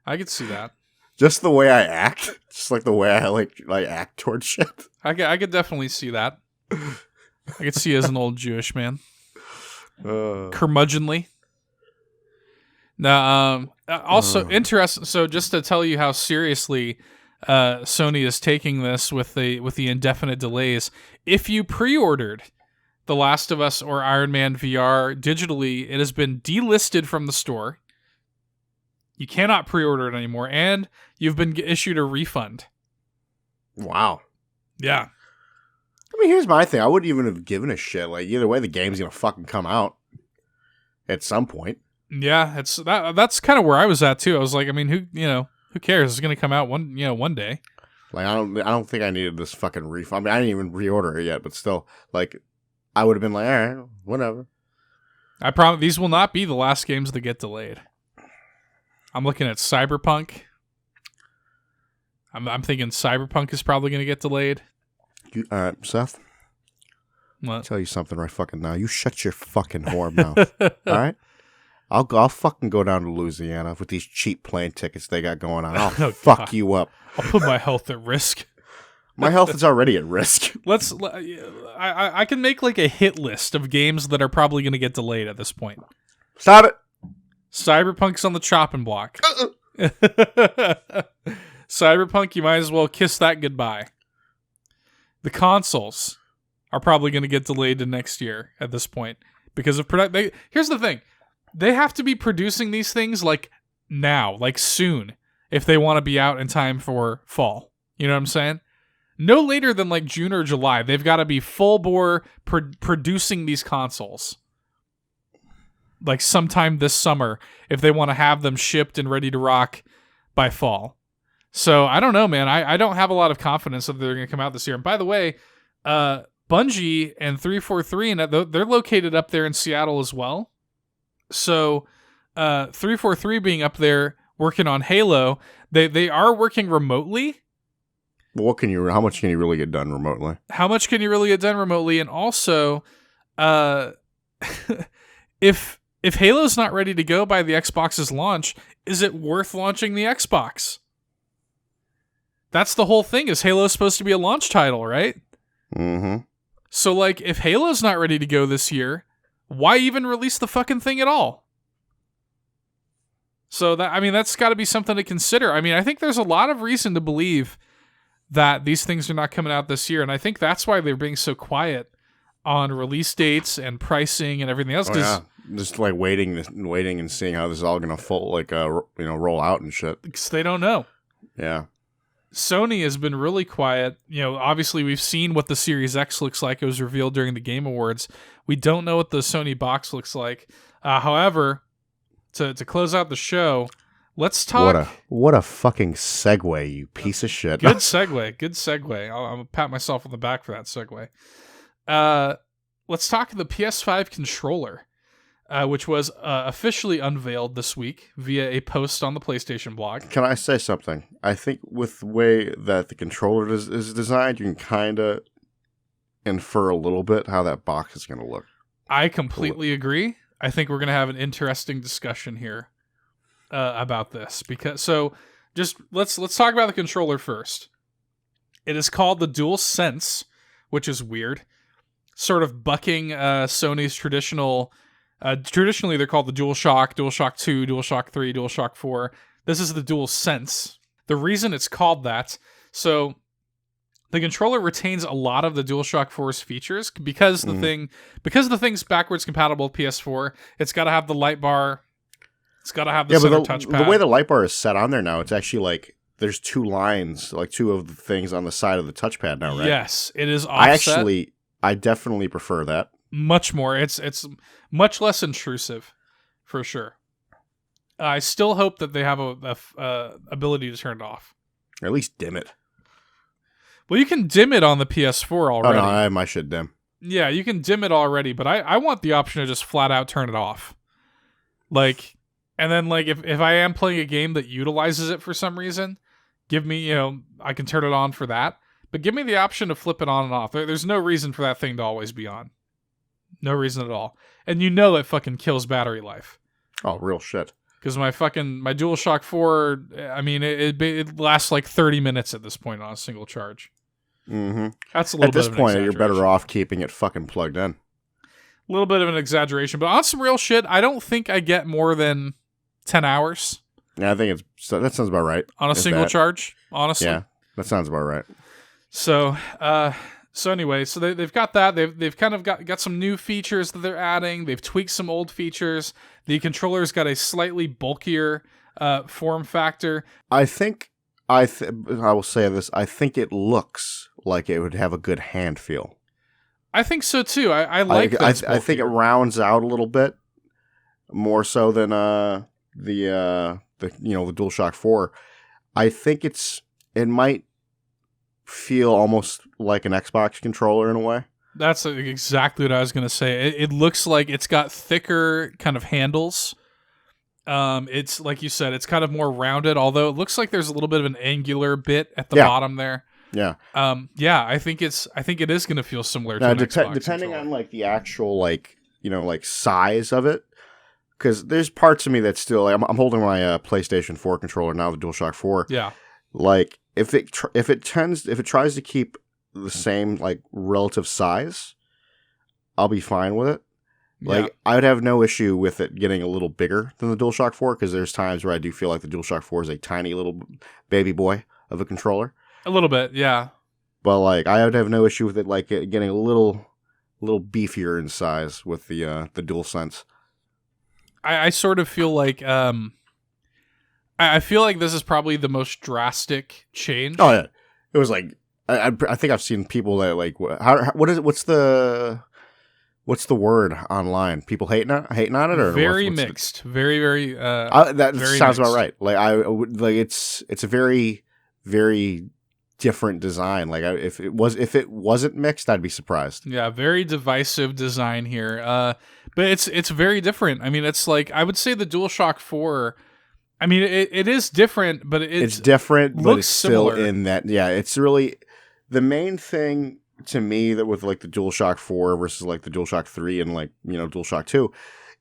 I could see that. Just the way I act. Just like the way I act towards shit. I could definitely see that. I could see you as an old Jewish man. Curmudgeonly. Now, also interesting. So, just to tell you how seriously Sony is taking this with the indefinite delays, if you pre-ordered The Last of Us or Iron Man VR digitally, it has been delisted from the store. You cannot pre-order it anymore, and you've been issued a refund. Wow. Yeah. I mean, here's my thing. I wouldn't even have given a shit. Like, either way, the game's gonna fucking come out at some point. Yeah, that's kind of where I was at too. I was like, I mean, who cares? It's gonna come out one day. Like, I don't think I needed this fucking refund. I mean, I didn't even reorder it yet, but still, like, I would have been like, all right, whatever. I promise these will not be the last games that get delayed. I'm looking at Cyberpunk. I'm thinking Cyberpunk is probably going to get delayed. All right, Seth. What? I'll tell you something right fucking now. You shut your fucking whore mouth. All right? I'll fucking go down to Louisiana with these cheap plane tickets they got going on. I'll fuck you up. I'll put my health at risk. My health is already at risk. I can make like a hit list of games that are probably going to get delayed at this point. Stop it. Cyberpunk's on the chopping block. Cyberpunk, you might as well kiss that goodbye. The consoles are probably going to get delayed to next year at this point because of here's the thing. They have to be producing these things like now, like soon, if they want to be out in time for fall. You know what I'm saying? No later than like June or July. They've got to be full bore producing these consoles. Like sometime this summer if they want to have them shipped and ready to rock by fall. So I don't know, man. I don't have a lot of confidence that they're going to come out this year. And by the way, Bungie and 343, and they're located up there in Seattle as well. So 343 being up there working on Halo, they are working remotely. Well, how much can you really get done remotely? How much can you really get done remotely? And also, if Halo's not ready to go by the Xbox's launch, is it worth launching the Xbox? That's the whole thing, is Halo's supposed to be a launch title, right? Mm-hmm. So, like, if Halo's not ready to go this year, why even release the fucking thing at all? So, that's got to be something to consider. I mean, I think there's a lot of reason to believe that these things are not coming out this year, and I think that's why they're being so quiet on release dates and pricing and everything else. Just like waiting and seeing how this is all gonna roll out and shit. Because they don't know. Yeah. Sony has been really quiet. Obviously we've seen what the Series X looks like. It was revealed during the Game Awards. We don't know what the Sony box looks like. However, to close out the show, let's talk. What a fucking segue, you piece of shit. Good segue. I'm gonna pat myself on the back for that segue. Let's talk the PS5 controller, which was officially unveiled this week via a post on the PlayStation blog. Can I say something? I think with the way that the controller is designed, you can kind of infer a little bit how that box is going to look. I completely agree. I think we're going to have an interesting discussion here about this. Let's talk about the controller first. It is called the DualSense, which is weird. Sort of bucking Sony's traditional... traditionally, they're called the DualShock, DualShock 2, DualShock 3, DualShock 4. This is the DualSense. The reason it's called that, so the controller retains a lot of the DualShock 4's features because the thing's backwards compatible with PS4. It's got to have the light bar. It's got to have the center touchpad. The way the light bar is set on there now, it's actually like there's two lines, like two of the things on the side of the touchpad now, right? Yes, it is offset. I definitely prefer that. much more. It's much less intrusive, for sure. I still hope that they have a ability to turn it off. Or at least dim it. Well, you can dim it on the PS4 already. Oh, no, I have my shit dim. Yeah, you can dim it already, but I want the option to just flat out turn it off. Like, and then, like, if I am playing a game that utilizes it for some reason, give me, I can turn it on for that. But give me the option to flip it on and off. There's no reason for that thing to always be on. No reason at all. And it fucking kills battery life. Oh, real shit. Because my DualShock 4, I mean, it lasts like 30 minutes at this point on a single charge. Mm-hmm. That's a little bit of an exaggeration. At this point, you're better off keeping it fucking plugged in. A little bit of an exaggeration. But on some real shit, I don't think I get more than 10 hours. Yeah, I think that sounds about right. On a single charge, honestly. Yeah, that sounds about right. So anyway, so they've got that. They've kind of got some new features that they're adding. They've tweaked some old features. The controller's got a slightly bulkier form factor. I will say this. I think it looks like it would have a good hand feel. I think so too. I like that. I think it rounds out a little bit more so than the DualShock 4. I think it might feel almost like an Xbox controller in a way. That's exactly what I was going to say. It looks like it's got thicker kind of handles. It's like you said, it's kind of more rounded, although it looks like there's a little bit of an angular bit at the bottom there. Yeah. I think it is going to feel similar to an Xbox depending controller. on like the actual like size of it. Because there's parts of me that still like, I'm holding my PlayStation 4 controller now, the DualShock 4. Yeah. Like if it tries to keep the same like relative size, I'll be fine with it. Like I would have no issue with it getting a little bigger than the DualShock 4 because there's times where I do feel like the DualShock 4 is a tiny little baby boy of a controller. A little bit, yeah. But like I would have no issue with it like getting a little beefier in size with the DualSense. I sort of feel like I feel like this is probably the most drastic change. Oh yeah, it was like I think I've seen people that like what's the word online? People hating on it or very mixed, very very. That very sounds mixed. about right. Like it's a very very different design. Like if it wasn't mixed, I'd be surprised. Yeah, very divisive design here. But it's very different. I mean, it's like I would say the DualShock 4. I mean, it is different, but it's different, but it's still similar. in that. Yeah, it's really the main thing to me that with like the DualShock 4 versus like the DualShock 3 and like DualShock 2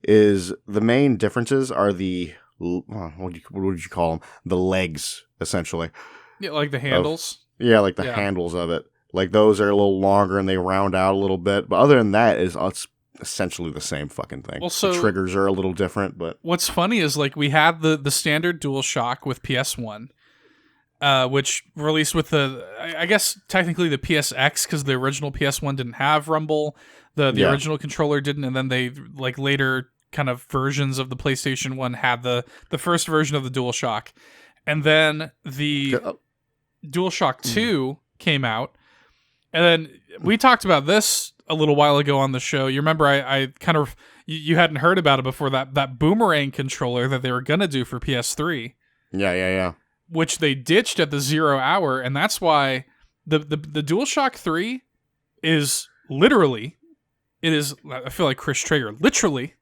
is the main differences are the what would you call them? The legs, essentially. Yeah, like the handles. Like the handles of it. Like those are a little longer and they round out a little bit. But other than that, it's essentially the same fucking thing. Well, so the triggers are a little different, but what's funny is like we had the standard DualShock with PS1, which released with I guess technically the PSX because the original PS1 didn't have rumble. The original controller didn't, and then they like later kind of versions of the PlayStation 1 had the first version of the DualShock, and then the DualShock 2 came out, and then we talked about this a little while ago on the show. You remember I kind of you hadn't heard about it before, that boomerang controller that they were gonna do for PS3. Yeah. Which they ditched at the 0 hour, and that's why the DualShock 3 is literally I feel like Chris Traeger, literally.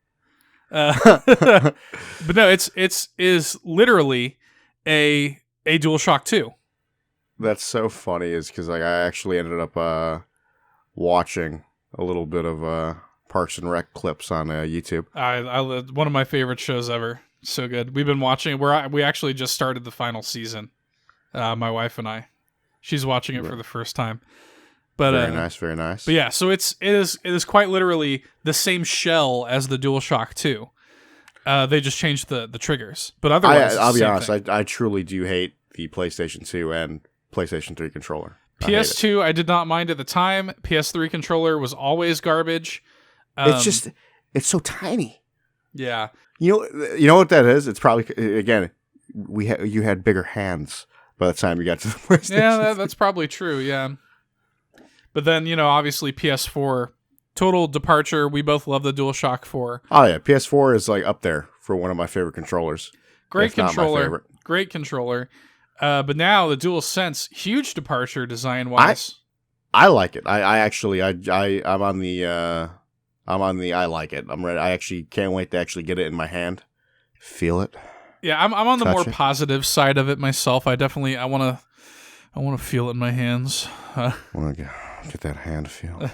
But no, it's literally a DualShock 2. That's so funny is because like I actually ended up watching a little bit of Parks and Rec clips on YouTube. I one of my favorite shows ever. So good. We've been watching it. We actually just started the final season. My wife and I. She's watching it for the first time. But very nice. But yeah, so it is quite literally the same shell as the DualShock 2. They just changed the triggers. But otherwise, I'll be honest. I truly do hate the PlayStation 2 and PlayStation 3 controller. PS2, I did not mind at the time. PS3 controller was always garbage. It's so tiny. Yeah. You know what that is? It's probably again you had bigger hands by the time you got to the PlayStation. Yeah, that's probably true. Yeah. But then obviously PS4 total departure. We both love the DualShock 4. Oh yeah, PS4 is like up there for one of my favorite controllers. Great if not my controller. favorite. Great controller. But now the DualSense, huge departure design wise. I like it. I'm on the I like it. I'm ready. I actually can't wait to actually get it in my hand. Feel it. Yeah, I'm on the more it. positive side of it myself. I want to feel it in my hands. I want to get that hand feel.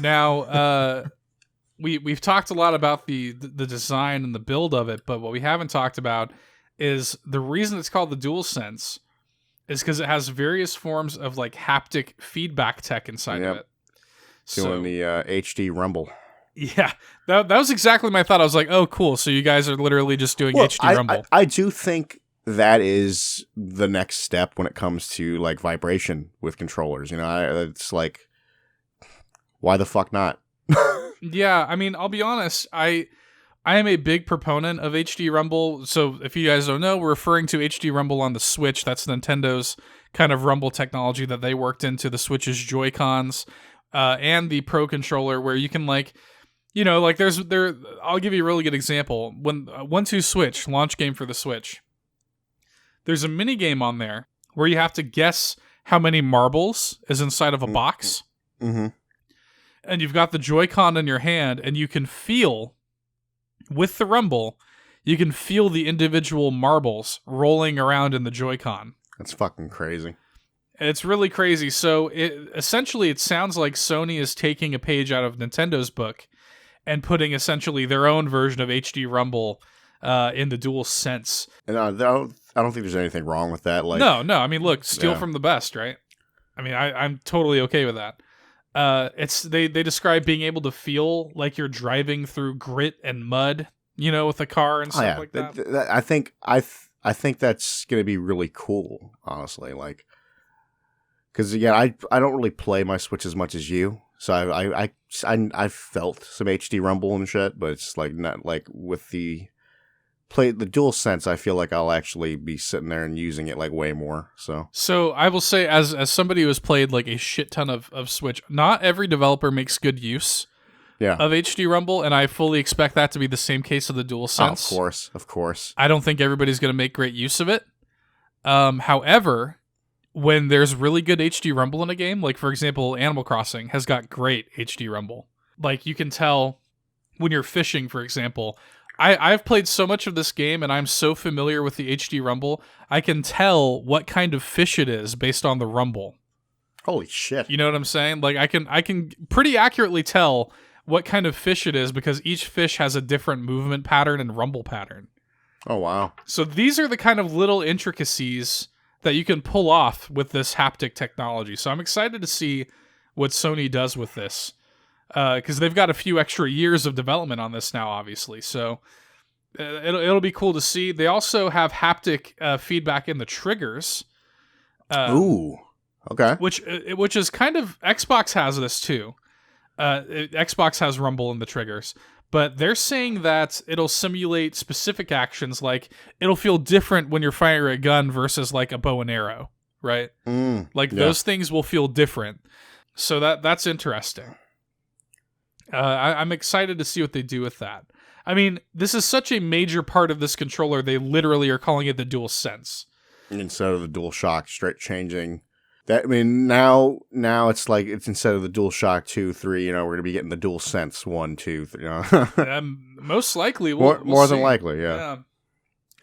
Now, we've talked a lot about the design and the build of it, but what we haven't talked about is the reason it's called the DualSense is because it has various forms of like haptic feedback tech inside of it. Doing the HD rumble. Yeah, that was exactly my thought. I was like, oh, cool. So you guys are literally just doing HD rumble. I do think that is the next step when it comes to like vibration with controllers. You know, it's like, why the fuck not? Yeah, I mean, I'll be honest. I am a big proponent of HD Rumble. So if you guys don't know, we're referring to HD Rumble on the Switch. That's Nintendo's kind of Rumble technology that they worked into the Switch's Joy-Cons and the Pro Controller, where you can like, you know, like I'll give you a really good example. When 1-2 Switch, launch game for the Switch, there's a mini game on there where you have to guess how many marbles is inside of a box. Mm-hmm. And you've got the Joy-Con in your hand, and you can feel, with the Rumble, you can feel the individual marbles rolling around in the Joy-Con. That's fucking crazy. It's really crazy. So essentially it sounds like Sony is taking a page out of Nintendo's book and putting essentially their own version of HD Rumble in the DualSense. And I don't think there's anything wrong with that. Like, no. I mean, look, steal from the best, right? I mean, I'm totally okay with that. They describe being able to feel like you're driving through grit and mud, you know, with a car and stuff like that. I think that's gonna be really cool, honestly. Like, because again, I don't really play my Switch as much as you, so I've felt some HD rumble and shit, but it's like not like with the DualSense. I feel like I'll actually be sitting there and using it like way more. So I will say, as somebody who has played like a shit ton of Switch, not every developer makes good use of HD Rumble, and I fully expect that to be the same case of the DualSense. Oh, of course. I don't think everybody's going to make great use of it. However, when there's really good HD Rumble in a game, like for example, Animal Crossing has got great HD Rumble. Like you can tell when you're fishing, for example. I've played so much of this game, and I'm so familiar with the HD Rumble, I can tell what kind of fish it is based on the rumble. Holy shit. You know what I'm saying? Like I can pretty accurately tell what kind of fish it is because each fish has a different movement pattern and rumble pattern. Oh, wow. So these are the kind of little intricacies that you can pull off with this haptic technology. So I'm excited to see what Sony does with this. Because they've got a few extra years of development on this now, obviously. So it'll be cool to see. They also have haptic feedback in the triggers. Ooh, okay. Which is kind of, Xbox has this too. Xbox has rumble in the triggers, but they're saying that it'll simulate specific actions. Like it'll feel different when you're firing a gun versus like a bow and arrow, right? Those things will feel different. So that's interesting. I'm excited to see what they do with that. I mean, this is such a major part of this controller, they literally are calling it the DualSense. Instead of the DualShock, straight changing. That, I mean, now it's like, it's instead of the DualShock 2, 3, you know, we're going to be getting the DualSense 1, 2, 3, you know. Most likely. More than likely, yeah.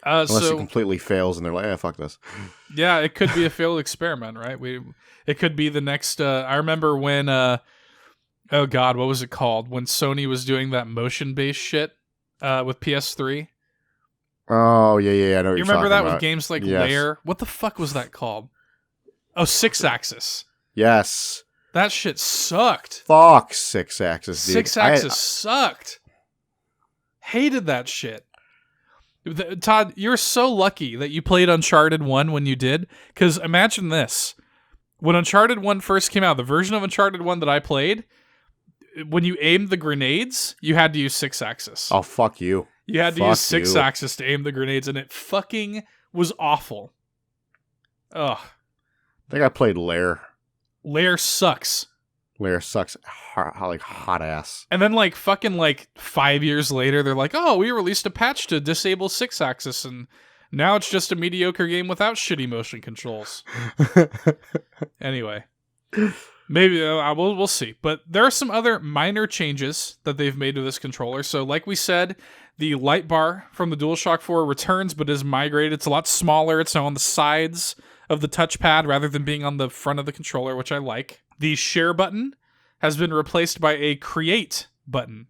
Unless it completely fails and they're like, fuck this. Yeah, it could be a failed experiment, right? It could be the next, I remember when... oh god, what was it called? When Sony was doing that motion-based shit with PS3. Oh, yeah, I know what you're talking about. You remember that with games like Lair? What the fuck was that called? Oh, 6-axis. Yes. That shit sucked. Fuck 6-axis, dude. 6-axis sucked. Hated that shit. Todd, you're so lucky that you played Uncharted 1 when you did, because imagine this. When Uncharted 1 first came out, the version of Uncharted 1 that I played, when you aimed the grenades, you had to use 6-axis. Oh, fuck you. You had to use 6-axis to aim the grenades, and it fucking was awful. Ugh. I think I played Lair. Lair sucks. Layer sucks like hot ass. And then like fucking like 5 years later, they're like, oh, we released a patch to disable 6-axis, and now it's just a mediocre game without shitty motion controls. Anyway, maybe we'll see. But there are some other minor changes that they've made to this controller. So like we said, the light bar from the DualShock 4 returns, but is migrated. It's a lot smaller. It's now on the sides of the touchpad rather than being on the front of the controller, which I like. The share button has been replaced by a create button.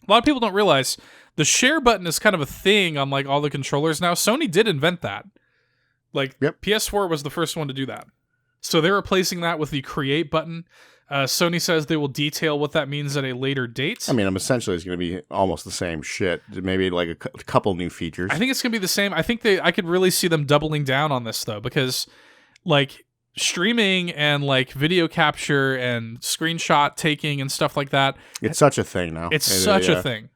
A lot of people don't realize the share button is kind of a thing on like all the controllers now. Sony did invent that. Like, yep. PS4 was the first one to do that. So they're replacing that with the create button. Sony says they will detail what that means at a later date. I mean, essentially it's going to be almost the same shit. Maybe like a couple new features. I think it's going to be the same. I think I could really see them doubling down on this, though, because like streaming and like video capture and screenshot taking and stuff like that. It's such a thing now. It's such a thing.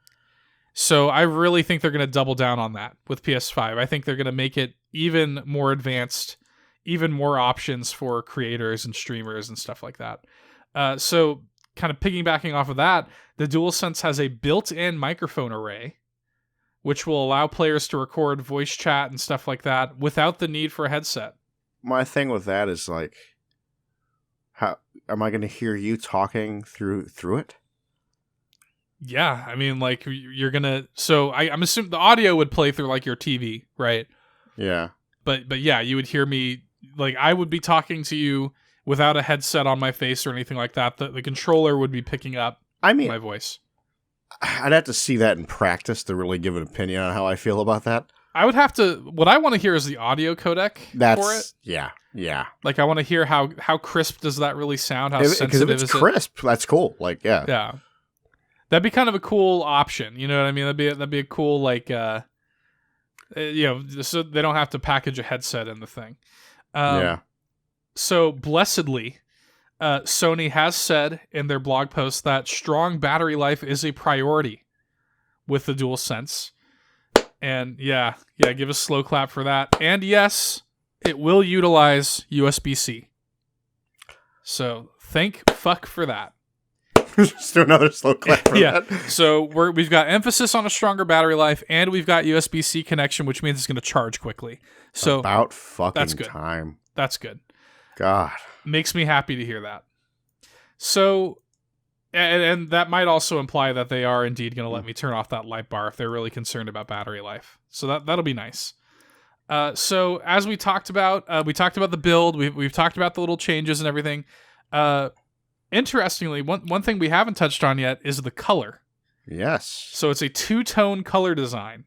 So I really think they're going to double down on that with PS5. I think they're going to make it even more advanced, even more options for creators and streamers and stuff like that. So kind of piggybacking off of that, the DualSense has a built-in microphone array, which will allow players to record voice chat and stuff like that without the need for a headset. My thing with that is like, how am I going to hear you talking through it? Yeah, I mean, like you're gonna. So I'm assuming the audio would play through like your TV, right? Yeah. But yeah, you would hear me. Like I would be talking to you without a headset on my face or anything like that. The controller would be picking up my voice. I'd have to see that in practice to really give an opinion on how I feel about that. I would have to. What I want to hear is the audio codec for it. Yeah. Like I want to hear how crisp does that really sound? How sensitive is it? Because if it's crisp, that's cool. Like yeah. That'd be kind of a cool option. You know what I mean? That'd be a cool like so they don't have to package a headset in the thing. Yeah. So blessedly, Sony has said in their blog post that strong battery life is a priority with the DualSense. And yeah, give a slow clap for that. And yes, it will utilize USB-C. So thank fuck for that. Just do another slow clap for that. So we've got emphasis on a stronger battery life, and we've got USB-C connection, which means it's going to charge quickly. So about fucking that's good. time. That's good. God. Makes me happy to hear that. So, and that might also imply that they are indeed going to let me turn off that light bar if they're really concerned about battery life. So that'll be nice. So as we talked about the build. We've talked about the little changes and everything. Interestingly, one thing we haven't touched on yet is the color. Yes. So it's a two-tone color design.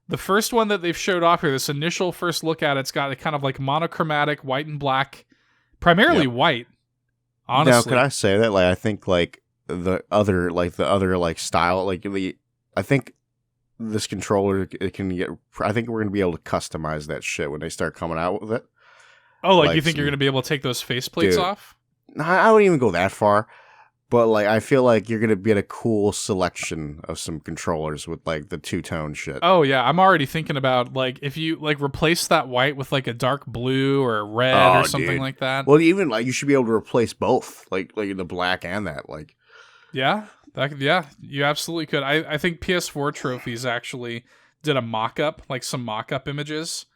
The first one that they've showed off here, this initial first look at it's got a kind of like monochromatic white and black, primarily white. Honestly, now, could I say that? Like, I think like the other style, I think this controller it can get. I think we're gonna be able to customize that shit when they start coming out with it. Oh, like you think you're gonna be able to take those faceplates off? I wouldn't even go that far, but like I feel like you're gonna get a cool selection of some controllers with like the two-tone shit. Oh yeah, I'm already thinking about like if you like replace that white with like a dark blue or a red or something like that. Well, even like you should be able to replace both, like the black and that. Like, yeah, you absolutely could. I think PS4 Trophies actually did a mock-up, like some mock-up images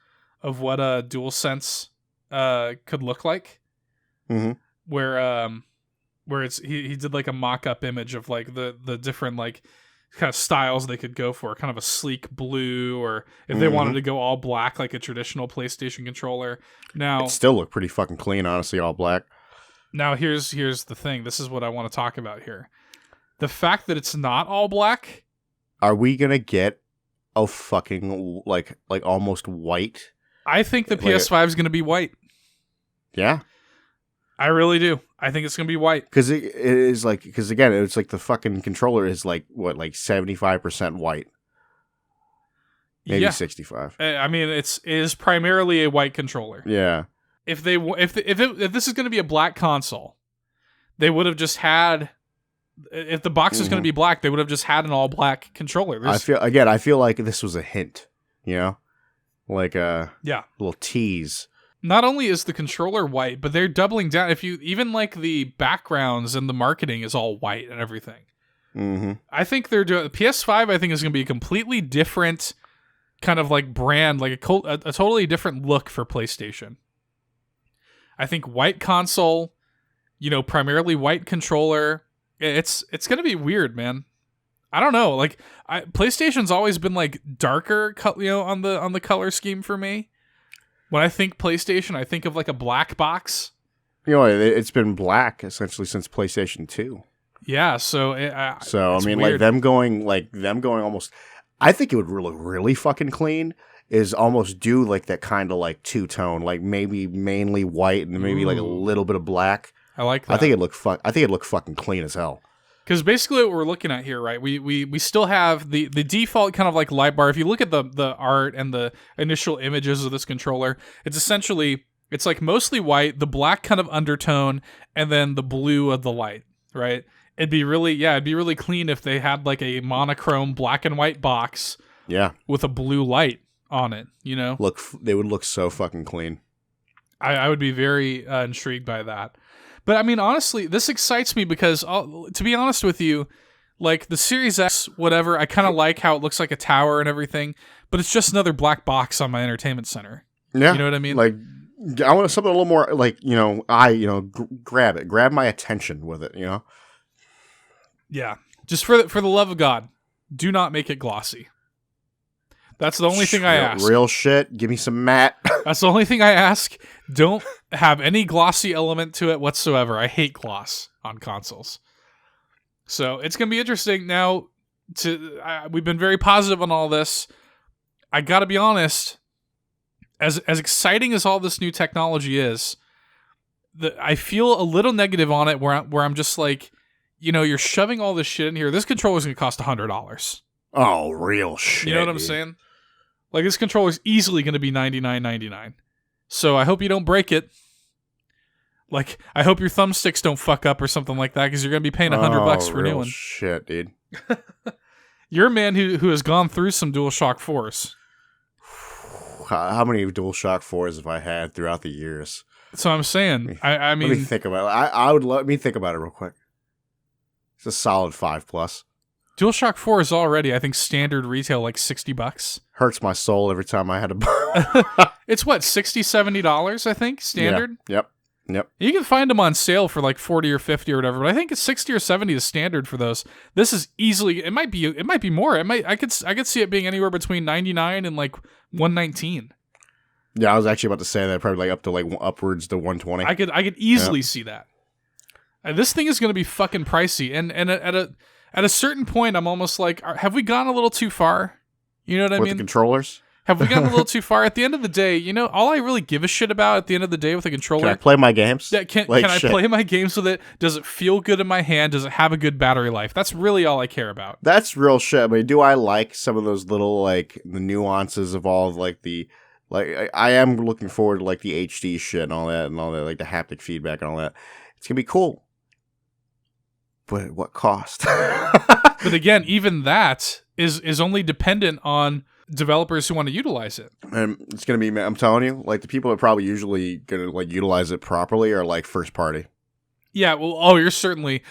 of what a DualSense could look like. Mm-hmm. Where it's he did like a mock-up image of like the different like kind of styles they could go for, kind of a sleek blue, or if they wanted to go all black like a traditional PlayStation controller. Now it still looked pretty fucking clean, honestly, all black. Now here's the thing. This is what I want to talk about here. The fact that it's not all black. Are we gonna get a fucking like almost white? I think the PS5 is gonna be white. Yeah. I really do. I think it's going to be white. Because it is like, because again, it's like the fucking controller is like, what, like 75% white? Maybe 65. I mean, it is primarily a white controller. Yeah. If this is going to be a black console, they would have just had, if the box is going to be black, they would have just had an all black controller. I feel like this was a hint, you know? Like a little tease. not only is the controller white, but they're doubling down. If you even like the backgrounds and the marketing is all white and everything. Mm-hmm. I think they're doing PS5. I think is going to be a completely different kind of like brand, like a totally different look for PlayStation. I think white console, primarily white controller. It's going to be weird, man. I don't know. Like PlayStation's always been like darker, on the color scheme for me. When I think PlayStation, I think of like a black box. It's been black essentially since PlayStation 2. Yeah, so I mean, weird. them going almost. I think it would really, really fucking clean is almost do like that kind of like two-tone, like maybe mainly white and maybe like a little bit of black. I like that. I think it looked fucking clean as hell. Because basically what we're looking at here, right? We still have the default kind of like light bar. If you look at the art and the initial images of this controller, it's like mostly white, the black kind of undertone, and then the blue of the light, right? It'd be really clean if they had like a monochrome black and white box, with a blue light on it. They would look so fucking clean. I would be very intrigued by that. But I mean, honestly, this excites me because, to be honest with you, like the Series X, whatever, I kind of like how it looks like a tower and everything, but it's just another black box on my entertainment center. Yeah, you know what I mean? Like, I want something a little more like grab my attention with it. Yeah, just for the love of God, do not make it glossy. That's the only thing I ask. Real shit. Give me some matte. That's the only thing I ask. Don't have any glossy element to it whatsoever. I hate gloss on consoles. So it's going to be interesting. Now, we've been very positive on all this. I got to be honest, as exciting as all this new technology is, I feel a little negative on it where I'm just like, you're shoving all this shit in here. This controller's going to cost $100. Oh, real shit. You know what I'm saying? Like, this controller's easily going to be $99.99. So I hope you don't break it. Like, I hope your thumbsticks don't fuck up or something like that, because you're going to be paying $100 for a new one. Shit, dude. You're a man who has gone through some DualShock 4s. How many DualShock 4s have I had throughout the years? So I'm saying, I mean... Let me think about it. Let me think about it real quick. It's a solid 5+. DualShock 4 is already, I think, standard retail like $60. Hurts my soul every time I had to. It's what, $60, $70, I think, standard? Yeah. Yep. You can find them on sale for like 40 or 50 or whatever, but I think it's 60 or 70 is standard for those. This is easily, it might be more. I could see it being anywhere between 99 and like 119. Yeah, I was actually about to say that, probably like up to like upwards to 120. I could easily see that. And this thing is going to be fucking pricey, and at a certain point, I'm almost like, have we gone a little too far? You know what I mean? With the controllers? Have we gone a little too far? At the end of the day, all I really give a shit about at the end of the day with a controller... Can I play my games? Yeah, can I play my games with it? Does it feel good in my hand? Does it have a good battery life? That's really all I care about. That's real shit. I mean, do I like some of those little, like, the nuances of all of, like, the... Like, I am looking forward to, like, the HD shit and all that, like, the haptic feedback and all that. It's gonna be cool. But at what cost? But again, even that is only dependent on developers who want to utilize it. And it's going to be, I'm telling you, like, the people that are probably usually going to, like, utilize it properly are, like, first party. Yeah, well, you're certainly...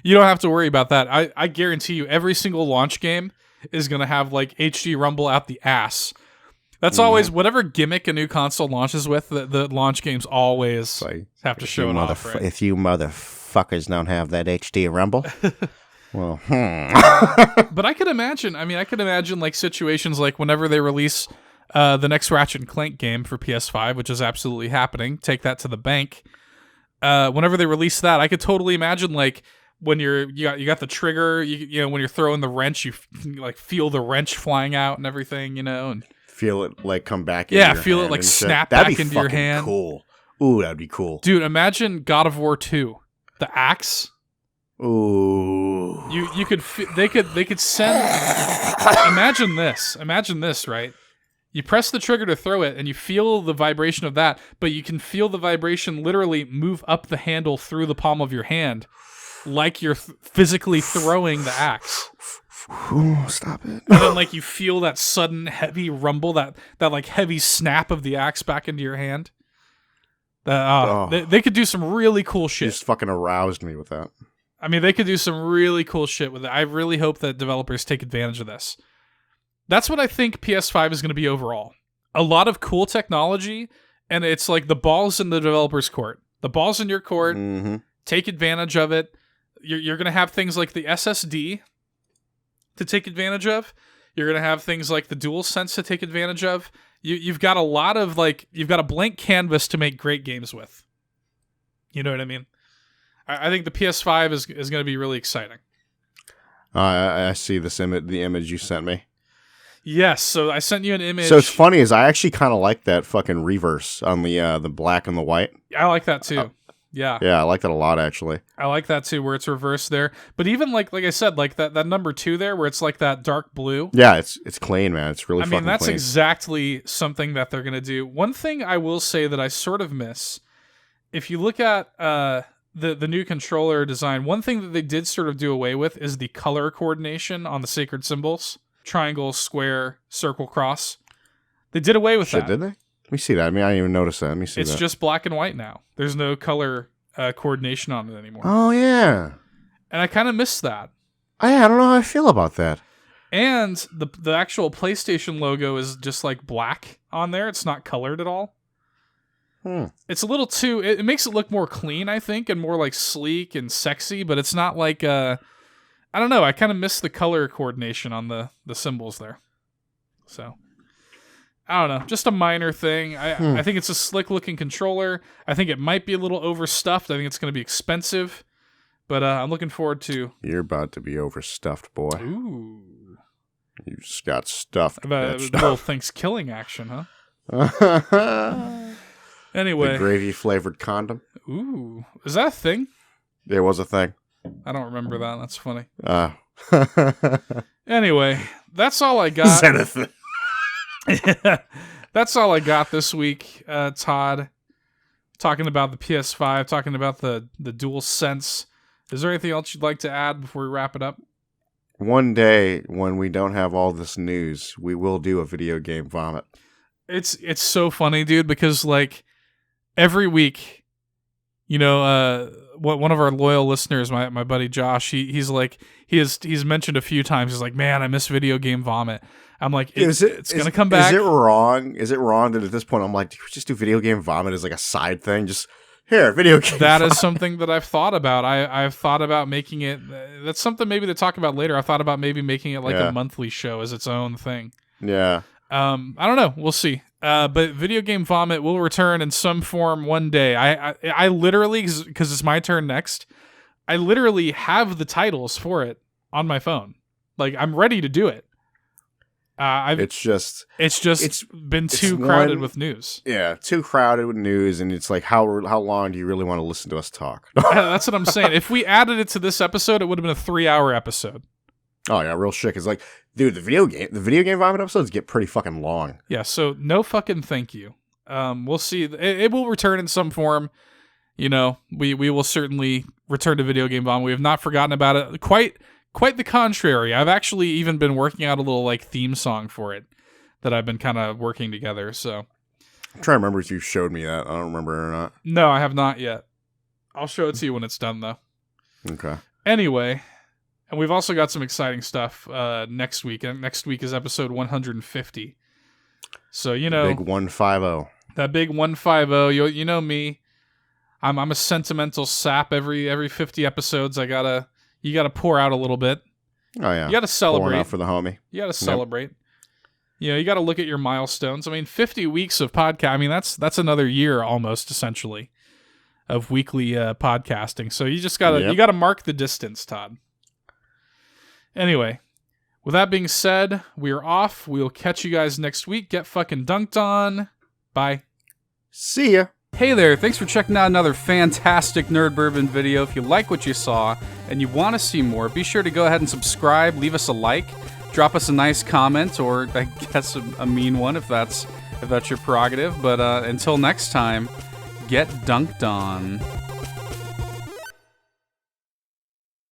you don't have to worry about that. I guarantee you every single launch game is going to have, like, HD rumble out the ass. That's always... Whatever gimmick a new console launches with, the launch games always have to show it off, right? If you motherfuckers don't have that HD rumble... Well, But I could imagine, like situations like whenever they release the next Ratchet and Clank game for PS5, which is absolutely happening. Take that to the bank. Whenever they release that, I could totally imagine like when you got the trigger, you know, when you're throwing the wrench, you like feel the wrench flying out and everything, and feel it like come back. Yeah, feel it like snap back into your hand. Cool. Ooh, that'd be cool, dude. Imagine God of War 2, the axe. Ooh. They could send. Imagine this, right? You press the trigger to throw it, and you feel the vibration of that, but you can feel the vibration literally move up the handle through the palm of your hand, like you're physically throwing the axe. Ooh, stop it. And then, like, you feel that sudden heavy rumble, that like heavy snap of the axe back into your hand. They could do some really cool shit. You just fucking aroused me with that. I mean, they could do some really cool shit with it. I really hope that developers take advantage of this. That's what I think PS5 is going to be overall. A lot of cool technology, and it's like the ball's in the developer's court. The ball's in your court. Mm-hmm. Take advantage of it. You're going to have things like the SSD to take advantage of. You're going to have things like the DualSense to take advantage of. You've got a lot of, like, you've got a blank canvas to make great games with. You know what I mean? I think the PS5 is going to be really exciting. I see this the image you sent me. Yes, so I sent you an image. So it's funny is I actually kind of like that fucking reverse on the black and the white. I like that too. Yeah. Yeah, I like that a lot actually. I like that too, where it's reversed there. But even like I said, like that number 2 there, where it's like that dark blue. Yeah, it's clean, man. It's really. I mean, that's clean. Exactly something that they're gonna do. One thing I will say that I sort of miss, if you look at the new controller design, one thing that they did sort of do away with is the color coordination on the sacred symbols: triangle, square, circle, cross. They did away with that. Did they? Let me see that. I mean, I didn't even notice that. Let me see It's just black and white now. There's no color coordination on it anymore. Oh, yeah. And I kind of miss that. I don't know how I feel about that. And the actual PlayStation logo is just like black on there. It's not colored at all. It's a little too... It makes it look more clean, I think, and more like sleek and sexy, but it's not like... I don't know. I kind of miss the color coordination on the symbols there. So... I don't know, just a minor thing. I think it's a slick-looking controller. I think it might be a little overstuffed. I think it's going to be expensive, but I'm looking forward to... You're about to be overstuffed, boy. Ooh. You just got stuffed. The whole thing's killing action, huh? Anyway. The gravy-flavored condom. Ooh. Is that a thing? There was a thing. I don't remember that. That's funny. Anyway, that's all I got. Is that a thing? That's all I got this week, Todd. Talking about the PS5, talking about the DualSense. Is there anything else you'd like to add before we wrap it up? One day, when we don't have all this news, we will do a video game vomit. It's so funny, dude, because like every week, you know, one of our loyal listeners, my buddy Josh, he's mentioned a few times. He's like, man, I miss video game vomit. I'm like, it's gonna come back. Is it wrong? Is it wrong that at this point I'm like, do we just do video game vomit as like a side thing? Just here, video game. That vomit. Is something that I've thought about. I've thought about making it. That's something maybe to talk about later. I thought about maybe making it like a monthly show as its own thing. Yeah. I don't know. We'll see. But video game vomit will return in some form one day. I literally, because it's my turn next, I literally have the titles for it on my phone. Like, I'm ready to do it. It's been too crowded with news. Yeah, too crowded with news, and it's like, how long do you really want to listen to us talk? That's what I'm saying. If we added it to this episode, it would have been a 3-hour episode. Oh yeah, real shit. It's like, dude, the video game vomit episodes get pretty fucking long. Yeah, so no fucking thank you. We'll see. It will return in some form. You know, we will certainly return to video game vomit. We have not forgotten about it. Quite the contrary. I've actually even been working out a little like theme song for it that I've been kind of working together. So I'm trying to remember if you showed me that. I don't remember or not. No, I have not yet. I'll show it to you when it's done, though. Okay. Anyway, and we've also got some exciting stuff next week. And next week is episode 150. So, you know, big 150. That big 150. You know me. I'm a sentimental sap. Every 50 episodes, you gotta pour out a little bit. Oh yeah, you gotta celebrate. Pouring out for the homie. You gotta celebrate. You know, you gotta look at your milestones. I mean, 50 weeks of podcast. I mean, that's another year almost, essentially, of weekly podcasting. So you just gotta mark the distance, Todd. Anyway, with that being said, we are off. We'll catch you guys next week. Get fucking dunked on. Bye. See ya. Hey there, thanks for checking out another fantastic Nerd Bourbon video. If you like what you saw and you want to see more, be sure to go ahead and subscribe, leave us a like, drop us a nice comment, or I guess a mean one if that's your prerogative. But until next time, get dunked on.